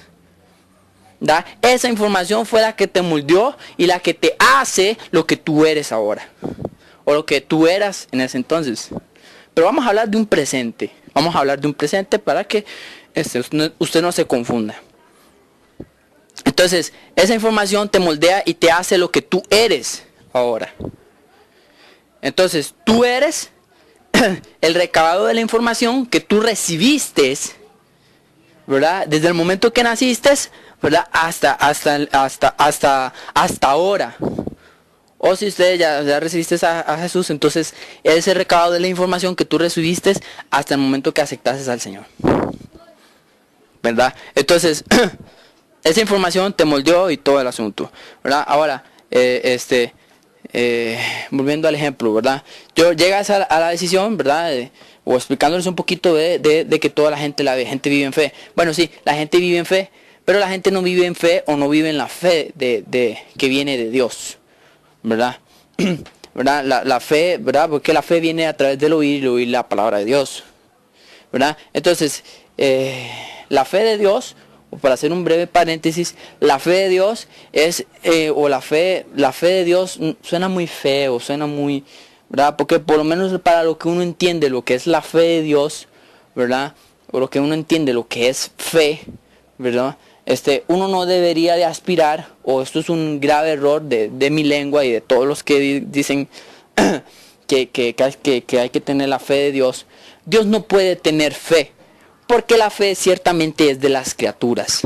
Speaker 1: ¿Da? Esa información fue la que te moldeó y la que te hace lo que tú eres ahora. O lo que tú eras en ese entonces. Pero vamos a hablar de un presente. Vamos a hablar de un presente para que usted no se confunda. Entonces, esa información te moldea y te hace lo que tú eres ahora. Entonces, tú eres el recabado de la información que tú recibiste, ¿verdad? Desde el momento que naciste, ¿verdad? Hasta ahora. O si usted ya recibiste a Jesús, entonces ese recabado de la información que tú recibiste hasta el momento que aceptaste al Señor. ¿Verdad? Entonces, esa información te moldeó y todo el asunto. ¿Verdad? Ahora, volviendo al ejemplo, ¿verdad? Llegas a la decisión, ¿verdad? O explicándoles un poquito de que toda la gente vive en fe. Bueno, sí, la gente vive en fe. Pero la gente no vive en fe o no vive en la fe que viene de Dios, ¿verdad? ¿Verdad? La fe, ¿verdad? Porque la fe viene a través del oír y oír la palabra de Dios, ¿verdad? Entonces, la fe de Dios, o para hacer un breve paréntesis, la fe de Dios es, la fe de Dios suena muy feo, suena muy, ¿verdad? Porque por lo menos para lo que uno entiende lo que es la fe de Dios, ¿verdad? O lo que uno entiende lo que es fe, ¿verdad? Uno no debería de aspirar, o esto es un grave error de mi lengua y de todos los que dicen que hay que tener la fe de Dios. Dios no puede tener fe, porque la fe ciertamente es de las criaturas,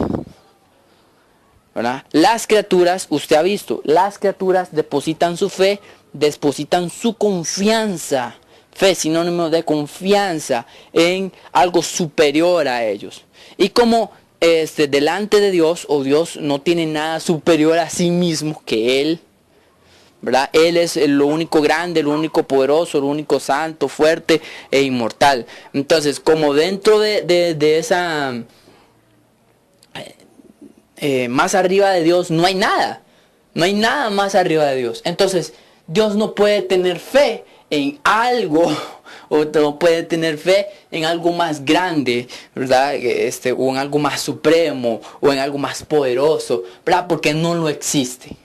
Speaker 1: ¿verdad? Las criaturas, usted ha visto, las criaturas depositan su fe, depositan su confianza. Fe, sinónimo de confianza en algo superior a ellos. Y como delante de Dios, o Dios no tiene nada superior a sí mismo que Él, ¿verdad? Él es lo único grande, lo único poderoso, lo único santo, fuerte e inmortal. Entonces, como dentro de esa más arriba de Dios no hay nada más arriba de Dios. Entonces, Dios no puede tener fe en algo, o no puede tener fe en algo más grande, ¿verdad? O en algo más supremo, o en algo más poderoso, ¿verdad? Porque no lo existe.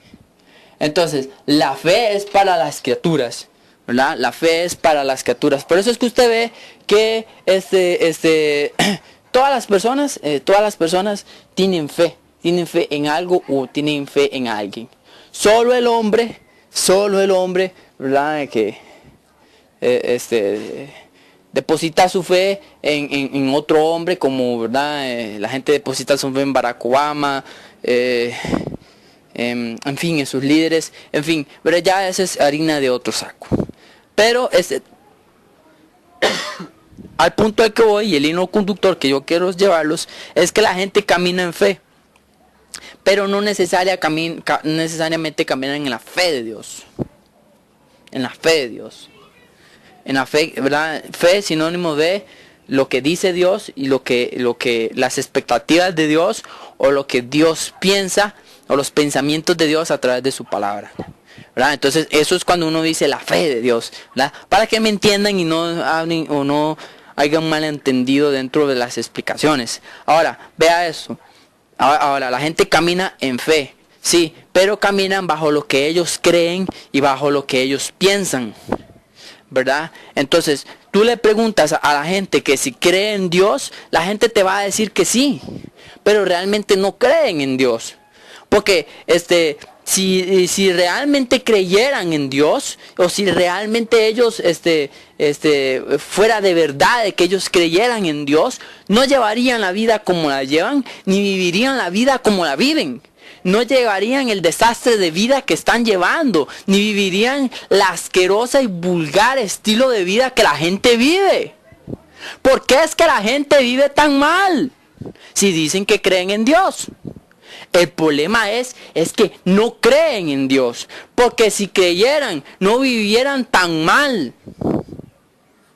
Speaker 1: Entonces, la fe es para las criaturas, ¿verdad? La fe es para las criaturas. Por eso es que usted ve que todas las personas tienen fe en algo o tienen fe en alguien. Solo el hombre, ¿verdad? Que deposita su fe en otro hombre, como, ¿verdad? La gente deposita su fe en Barack Obama, en fin, en sus líderes, en fin, pero ya esa es harina de otro saco. Pero al punto al que voy, y el hilo conductor que yo quiero llevarlos, es que la gente camina en fe, pero no necesariamente caminan en la fe de Dios. En la fe de Dios. En la fe, ¿verdad? Fe es sinónimo de lo que dice Dios y las expectativas de Dios, o lo que Dios piensa, o los pensamientos de Dios a través de su palabra, ¿verdad? Entonces eso es cuando uno dice la fe de Dios, ¿verdad? Para que me entiendan y no hablen o no haya un malentendido dentro de las explicaciones. Ahora, vea eso. Ahora, la gente camina en fe, sí, pero caminan bajo lo que ellos creen y bajo lo que ellos piensan, ¿verdad? Entonces, tú le preguntas a la gente que si cree en Dios, la gente te va a decir que sí, pero realmente no creen en Dios. Porque si realmente creyeran en Dios, o si realmente ellos fuera de verdad de que ellos creyeran en Dios, no llevarían la vida como la llevan, ni vivirían la vida como la viven. No llevarían el desastre de vida que están llevando, ni vivirían la asquerosa y vulgar estilo de vida que la gente vive. ¿Por qué es que la gente vive tan mal si dicen que creen en Dios? El problema es que no creen en Dios. Porque si creyeran, no vivieran tan mal.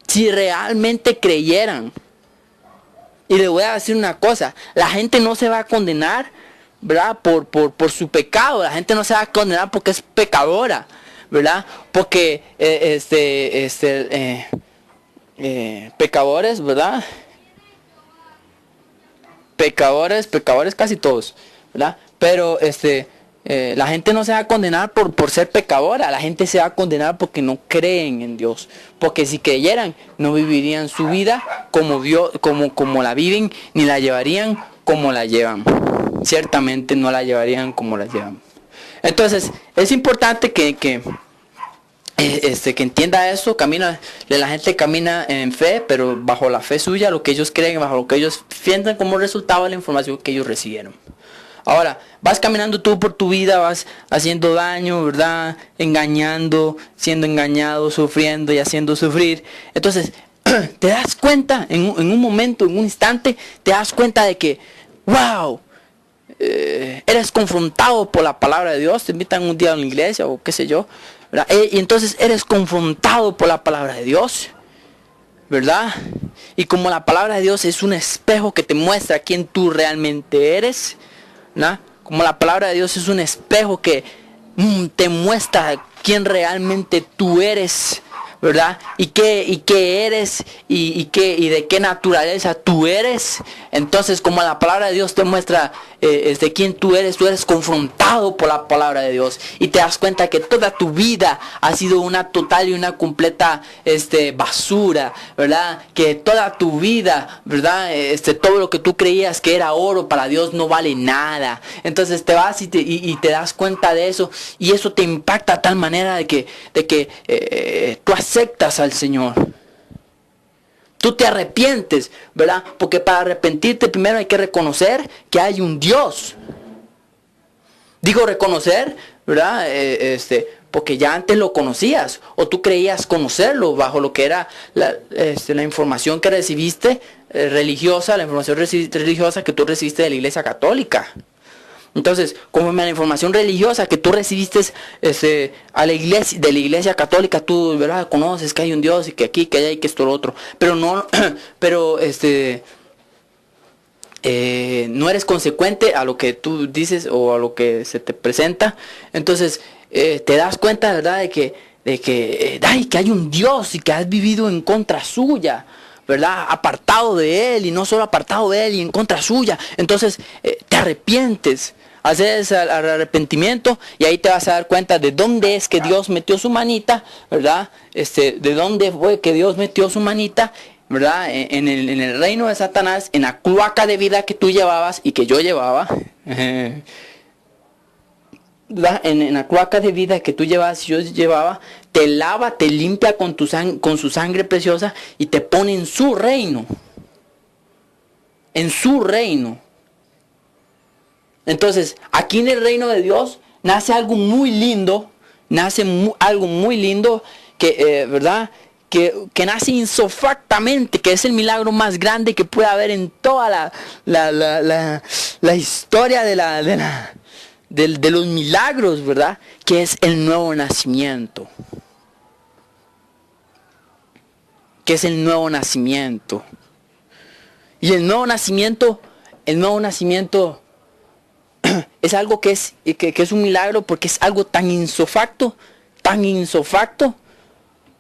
Speaker 1: Si realmente creyeran. Y le voy a decir una cosa. La gente no se va a condenar, ¿verdad? Por su pecado. La gente no se va a condenar porque es pecadora, ¿verdad? Porque pecadores, ¿verdad? Pecadores casi todos, ¿verdad? Pero la gente no se va a condenar por ser pecadora. La gente se va a condenar porque no creen en Dios. Porque si creyeran, no vivirían su vida como la viven, ni la llevarían como la llevan. Ciertamente no la llevarían como la llevan. Entonces, es importante que entienda eso. La gente camina en fe, pero bajo la fe suya, lo que ellos creen, bajo lo que ellos piensan como resultado de la información que ellos recibieron. Ahora, vas caminando tú por tu vida, vas haciendo daño, ¿verdad? Engañando, siendo engañado, sufriendo y haciendo sufrir. Entonces, te das cuenta, en un momento, en un instante, te das cuenta de que, wow, eres confrontado por la palabra de Dios. Te invitan un día a una iglesia o qué sé yo, ¿verdad? Y entonces eres confrontado por la palabra de Dios, ¿verdad? Y como la palabra de Dios es un espejo que te muestra quién tú realmente eres, ¿no? Como la palabra de Dios es un espejo que te muestra quién realmente tú eres, ¿verdad? Y qué eres y de qué naturaleza tú eres. Entonces, como la palabra de Dios te muestra de quién tú eres confrontado por la palabra de Dios y te das cuenta que toda tu vida ha sido una total y una completa basura, ¿verdad? Que toda tu vida, ¿verdad? Todo lo que tú creías que era oro para Dios no vale nada. Entonces te vas y te das cuenta de eso, y eso te impacta de tal manera de que tú aceptas al Señor. Tú te arrepientes, ¿verdad? Porque para arrepentirte primero hay que reconocer que hay un Dios. Digo reconocer, ¿verdad? Porque ya antes lo conocías, o tú creías conocerlo bajo lo que era la información que recibiste religiosa, la información religiosa que tú recibiste de la Iglesia Católica. Entonces, conforme a la información religiosa que tú recibiste de la iglesia católica, tú, ¿verdad?, conoces que hay un Dios y que aquí, que allá y que esto, lo otro. Pero no eres consecuente a lo que tú dices o a lo que se te presenta. Entonces, te das cuenta, ¿verdad?, de que hay un Dios y que has vivido en contra suya, ¿verdad? Apartado de Él, y no solo apartado de Él y en contra suya. Entonces te arrepientes, haces el arrepentimiento, y ahí te vas a dar cuenta de dónde es que Dios metió su manita, ¿verdad? De dónde fue que Dios metió su manita, ¿verdad? En el reino de Satanás, en la cloaca de vida que tú llevabas y que yo llevaba. En la cloaca de vida que tú llevabas y yo llevaba, te lava, te limpia con su sangre preciosa y te pone en su reino. En su reino. Entonces, aquí en el reino de Dios nace algo muy lindo. Algo muy lindo que, ¿verdad?, que nace insofactamente, que es el milagro más grande que puede haber en toda la historia de los milagros, ¿verdad? Que es el nuevo nacimiento. Que es el nuevo nacimiento. Y el nuevo nacimiento es algo que es un milagro, porque es algo tan insofacto,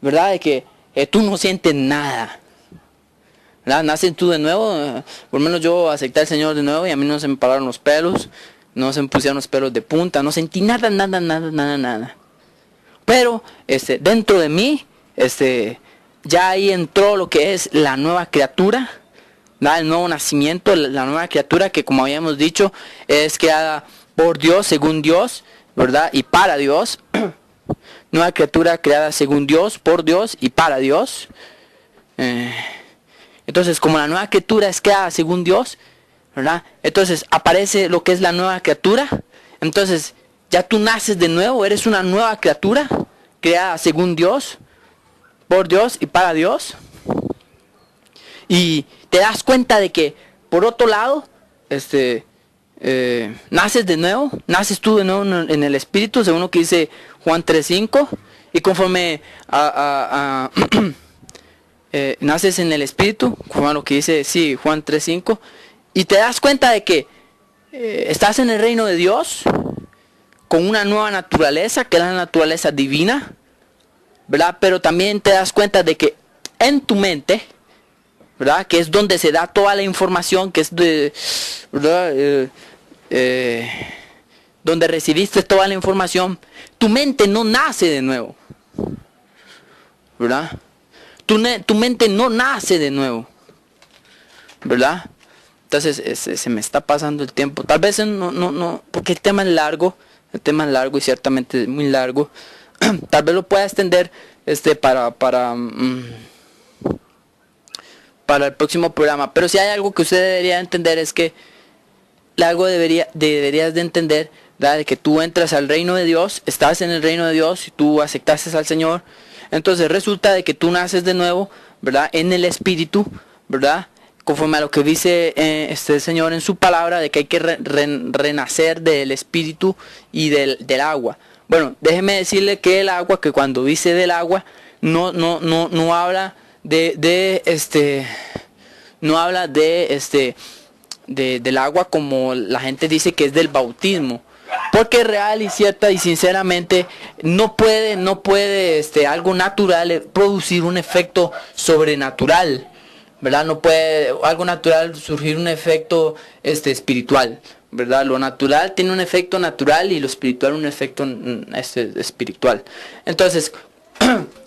Speaker 1: ¿verdad? De que tú no sientes nada, ¿verdad? Naces tú de nuevo, por lo menos yo acepté al Señor de nuevo y a mí no se me pararon los pelos, no se me pusieron los pelos de punta, no sentí nada. Pero dentro de mí, ya ahí entró lo que es la nueva criatura, ¿verdad? El nuevo nacimiento, la nueva criatura que, como habíamos dicho, es creada por Dios, según Dios, ¿verdad? Y para Dios. Nueva criatura creada según Dios, por Dios y para Dios. Entonces, como la nueva criatura es creada según Dios, ¿verdad? Entonces aparece lo que es la nueva criatura. Entonces, ya tú naces de nuevo, eres una nueva criatura creada según Dios, por Dios y para Dios. Y te das cuenta de que, por otro lado, naces de nuevo, naces tú de nuevo en el Espíritu, según lo que dice Juan 3:5, y conforme naces en el Espíritu, conforme a lo que dice Juan 3:5, y te das cuenta de que estás en el reino de Dios con una nueva naturaleza, que es la naturaleza divina, ¿verdad? Pero también te das cuenta de que en tu mente, ¿verdad? Que es donde se da toda la información, que es ¿verdad? Donde recibiste toda la información, tu mente no nace de nuevo, ¿verdad? Tu mente no nace de nuevo, ¿verdad? Entonces se me está pasando el tiempo, tal vez no, porque el tema es largo y ciertamente es muy largo. Tal vez lo pueda extender para el próximo programa, pero si hay algo que usted debería entender, es que deberías de entender, ¿verdad? De que tú entras al reino de Dios, estás en el reino de Dios y tú aceptaste al Señor. Entonces resulta de que tú naces de nuevo, ¿verdad? En el Espíritu, ¿verdad? Conforme a lo que dice este Señor en su palabra, de que hay que renacer del Espíritu y del agua. Bueno, déjeme decirle que el agua, que cuando dice del agua, no habla del agua como la gente dice que es del bautismo, porque real y cierta y sinceramente no puede algo natural producir un efecto sobrenatural, ¿verdad? No puede algo natural surgir un efecto espiritual, ¿verdad? Lo natural tiene un efecto natural y lo espiritual un efecto espiritual. Entonces,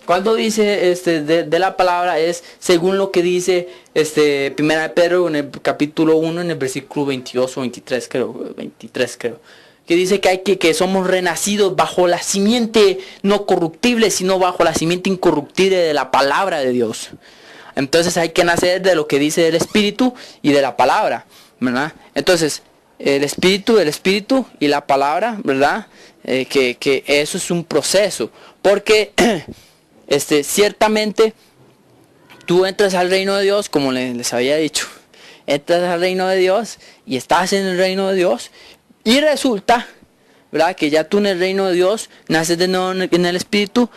Speaker 1: cuando dice de la palabra, es según lo que dice Primera de Pedro en el capítulo 1, en el versículo 22 o 23 creo, que dice que somos renacidos bajo la simiente no corruptible, sino bajo la simiente incorruptible de la palabra de Dios. Entonces hay que nacer de lo que dice el Espíritu y de la palabra, ¿verdad? Entonces el Espíritu y la palabra, ¿verdad? Que eso es un proceso, porque ciertamente tú entras al reino de Dios, como les había dicho, entras al reino de Dios y estás en el reino de Dios, y resulta, ¿verdad? Que ya tú en el reino de Dios naces de nuevo en el Espíritu,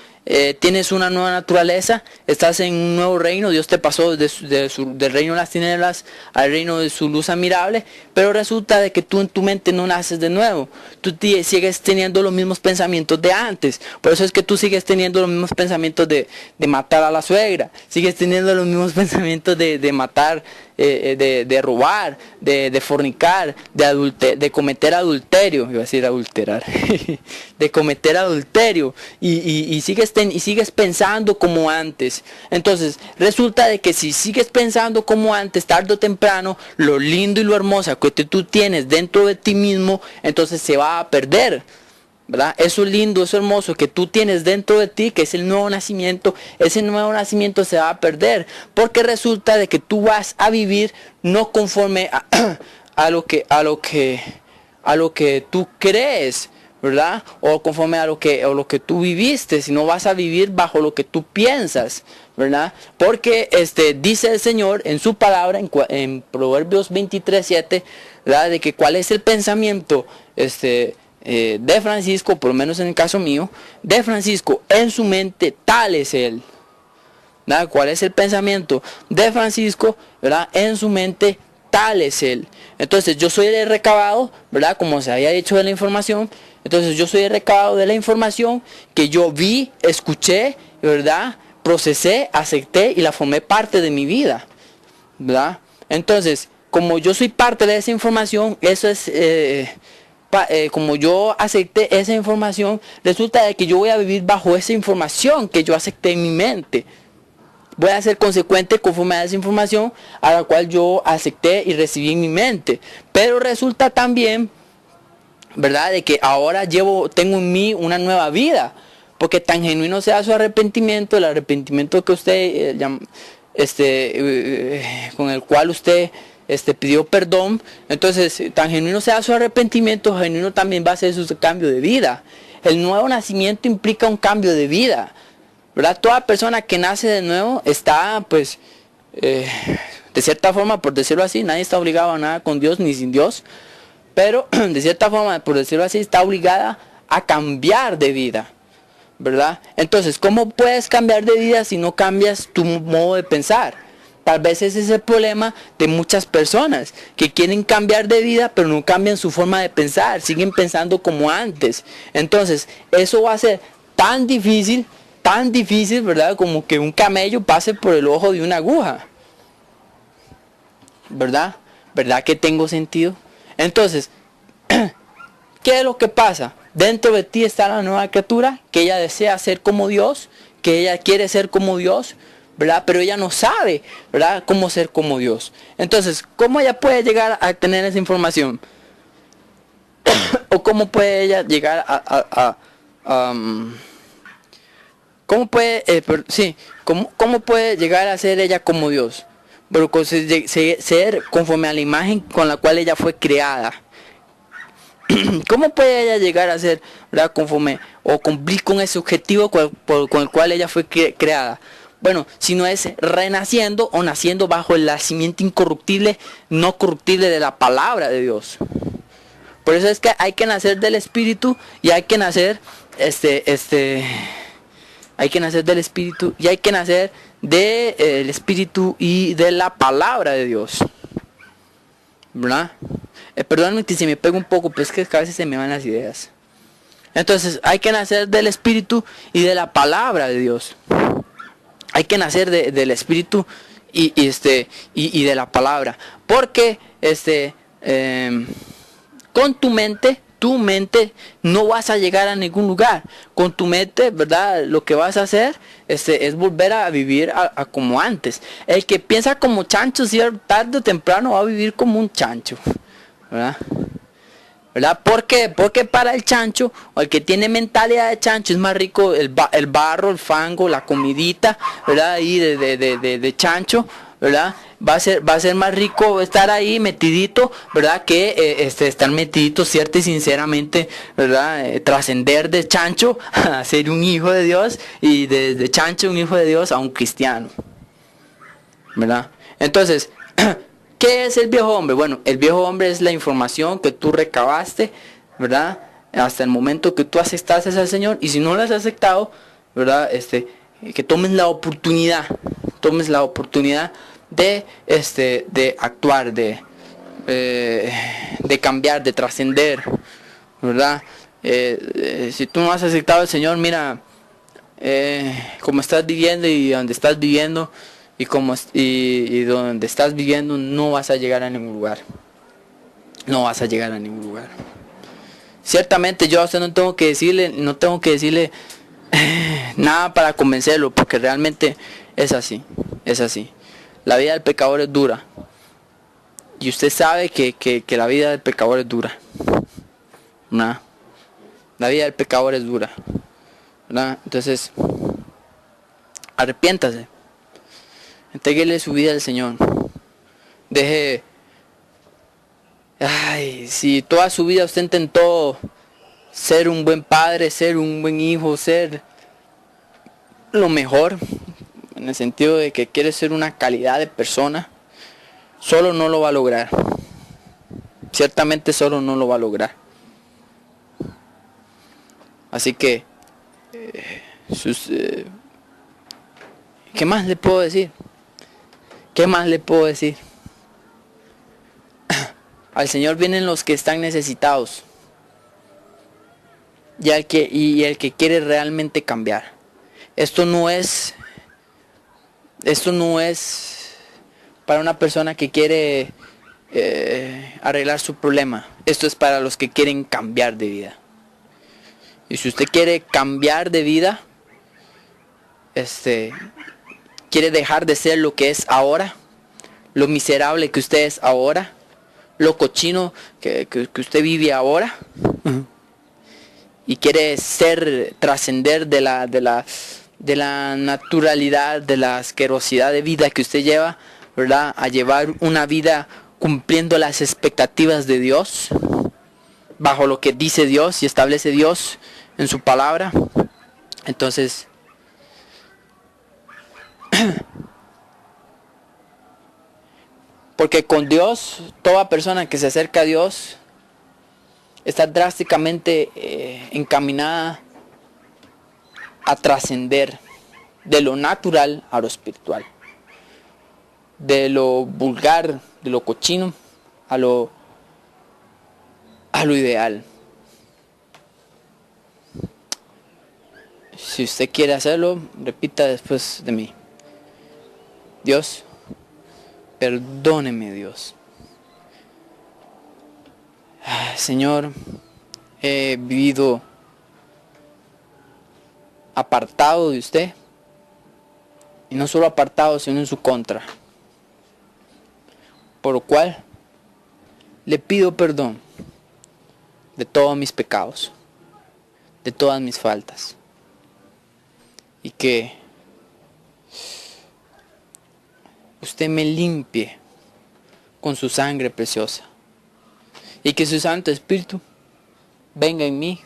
Speaker 1: tienes una nueva naturaleza, estás en un nuevo reino. Dios te pasó del reino de las tinieblas al reino de su luz admirable, pero resulta de que tú en tu mente no naces de nuevo, tú sigues teniendo los mismos pensamientos de antes. Por eso es que tú sigues teniendo los mismos pensamientos de matar a la suegra, sigues teniendo los mismos pensamientos de matar, de robar, de fornicar, de cometer adulterio, iba a decir adulterar, de cometer adulterio, y sigues pensando como antes. Entonces resulta de que si sigues pensando como antes, tarde o temprano, lo lindo y lo hermoso que tú tienes dentro de ti mismo, entonces se va a perder, ¿verdad? Eso lindo, eso hermoso que tú tienes dentro de ti, que es el nuevo nacimiento, ese nuevo nacimiento se va a perder, porque resulta de que tú vas a vivir no conforme a lo que tú crees, ¿verdad? O conforme a lo que tú viviste, sino vas a vivir bajo lo que tú piensas, ¿verdad? Porque dice el Señor en su palabra en Proverbios 23:7, ¿verdad? De que cuál es el pensamiento de Francisco, por lo menos en el caso mío, de Francisco, en su mente tal es él, ¿verdad? ¿Cuál es el pensamiento de Francisco, ¿verdad? En su mente, tal es él. Entonces yo soy el recabado, ¿verdad? Como se había dicho de la información. Entonces yo soy el recabado de la información que yo vi, escuché, ¿verdad? Procesé, acepté y la formé parte de mi vida, ¿verdad? Entonces, como yo soy parte de esa información, eso es, como yo acepté esa información, resulta de que yo voy a vivir bajo esa información que yo acepté en mi mente. Voy a ser consecuente conforme a esa información a la cual yo acepté y recibí en mi mente. Pero resulta también, ¿verdad?, de que ahora tengo en mí una nueva vida. Porque tan genuino sea su arrepentimiento, el arrepentimiento que usted, con el cual usted pidió perdón. Entonces, tan genuino sea su arrepentimiento, genuino también va a ser su cambio de vida. El nuevo nacimiento implica un cambio de vida, ¿verdad? Toda persona que nace de nuevo está, pues, de cierta forma, por decirlo así, nadie está obligado a nada con Dios ni sin Dios, pero de cierta forma, por decirlo así, está obligada a cambiar de vida, ¿verdad? Entonces, ¿cómo puedes cambiar de vida si no cambias tu modo de pensar? Tal vez ese es el problema de muchas personas que quieren cambiar de vida, pero no cambian su forma de pensar, siguen pensando como antes. Entonces, eso va a ser tan difícil, ¿verdad? Como que un camello pase por el ojo de una aguja, ¿verdad? ¿Verdad que tengo sentido? Entonces, ¿qué es lo que pasa? Dentro de ti está la nueva criatura, que ella desea ser como Dios, que ella quiere ser como Dios, ¿verdad? Pero ella no sabe, ¿verdad?, cómo ser como Dios. Entonces, ¿cómo ella puede llegar a tener esa información? ¿O cómo puede ella llegar ¿cómo puede, cómo puede llegar a ser ella como Dios? Pero ser conforme a la imagen con la cual ella fue creada. ¿Cómo puede ella llegar a ser, ¿verdad?, conforme o cumplir con ese objetivo con el cual ella fue creada? Bueno, si no es renaciendo o naciendo bajo el nacimiento incorruptible, no corruptible de la palabra de Dios. Por eso es que hay que nacer del Espíritu y hay que nacer, hay que nacer del Espíritu y hay que nacer del Espíritu y de la palabra de Dios, ¿verdad? Perdóname que se me pega un poco, pero es que a veces se me van las ideas. Entonces, hay que nacer del Espíritu y de la palabra de Dios. Hay que nacer del Espíritu y de la palabra. Porque con tu mente no vas a llegar a ningún lugar. Con tu mente, ¿verdad?, lo que vas a hacer es volver a vivir a como antes. El que piensa como chancho, tarde o temprano va a vivir como un chancho, ¿verdad? ¿Verdad? ¿Por qué? Porque para el chancho, o el que tiene mentalidad de chancho, es más rico el barro, el fango, la comidita, ¿verdad? Ahí de chancho, ¿verdad? Va a ser más rico estar ahí metidito, ¿verdad?, que estar metidito cierto y sinceramente, ¿verdad?, trascender de chancho a ser un hijo de Dios y de chancho un hijo de Dios a un cristiano, ¿verdad? Entonces, ¿qué es el viejo hombre? Bueno, el viejo hombre es la información que tú recabaste, ¿verdad?, hasta el momento que tú aceptaste al Señor. Y si no lo has aceptado, ¿verdad?, que tomes la oportunidad de actuar, de cambiar, de trascender, ¿verdad? Si tú no has aceptado al Señor, mira, como estás viviendo y donde estás viviendo, y donde estás viviendo, no vas a llegar a ningún lugar. No vas a llegar a ningún lugar. Ciertamente yo a usted no tengo que decirle nada para convencerlo, porque realmente es así. La vida del pecador es dura. Y usted sabe que la vida del pecador es dura. ¿Verdad? La vida del pecador es dura, ¿verdad? Entonces, arrepiéntase. Entréguele su vida al Señor. Si toda su vida usted intentó ser un buen padre, ser un buen hijo, ser lo mejor, en el sentido de que quiere ser una calidad de persona, solo no lo va a lograr. Ciertamente solo no lo va a lograr. Así que ¿Qué más le puedo decir? ¿Qué más le puedo decir? Al Señor vienen los que están necesitados. Y el que quiere realmente cambiar. Esto no es para una persona que quiere arreglar su problema. Esto es para los que quieren cambiar de vida. Y si usted quiere cambiar de vida, quiere dejar de ser lo que es ahora, lo miserable que usted es ahora, lo cochino que usted vive ahora, y quiere trascender de la naturalidad, de la asquerosidad de vida que usted lleva, ¿verdad? A llevar una vida cumpliendo las expectativas de Dios, bajo lo que dice Dios y establece Dios en su palabra. Entonces, porque con Dios, toda persona que se acerca a Dios está drásticamente encaminada a trascender de lo natural a lo espiritual, de lo vulgar, de lo cochino a lo ideal. Si usted quiere hacerlo, repita después de mí: Dios, perdóneme, Dios. Señor, he vivido apartado de usted, y no solo apartado, sino en su contra, por lo cual le pido perdón de todos mis pecados, de todas mis faltas, y que usted me limpie con su sangre preciosa, y que su Santo Espíritu venga en mí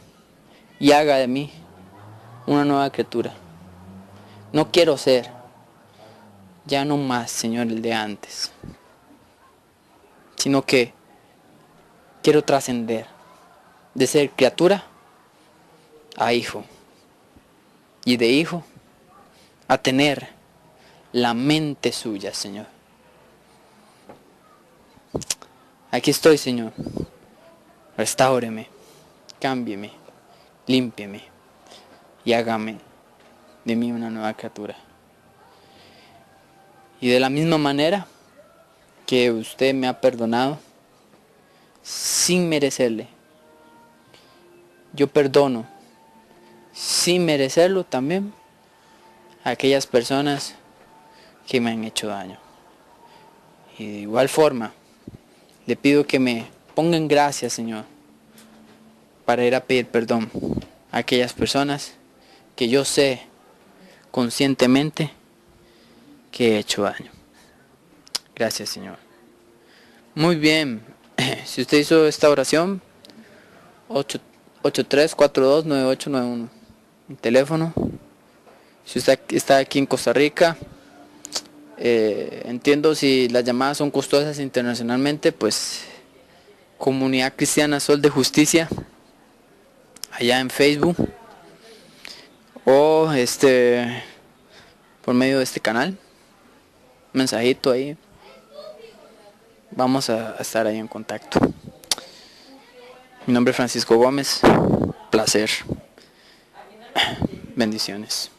Speaker 1: y haga de mí una nueva criatura. No quiero ser ya no más, Señor, el de antes, sino que quiero trascender de ser criatura a hijo, y de hijo a tener la mente suya, Señor. Aquí estoy, Señor. Restáureme, cámbieme, límpieme y hágame de mí una nueva criatura. Y de la misma manera que usted me ha perdonado, sin merecerle, yo perdono, sin merecerlo también, a aquellas personas que me han hecho daño. Y de igual forma, le pido que me ponga en gracia, Señor, para ir a pedir perdón a aquellas personas que yo sé conscientemente que he hecho daño. Gracias, Señor. Muy bien. Si usted hizo esta oración, 83429891, mi teléfono. Si usted está aquí en Costa Rica, entiendo si las llamadas son costosas internacionalmente, pues Comunidad Cristiana Sol de Justicia, allá en Facebook, o por medio de este canal, mensajito ahí. Vamos a estar ahí en contacto. Mi nombre es Francisco Gómez. Placer. Bendiciones.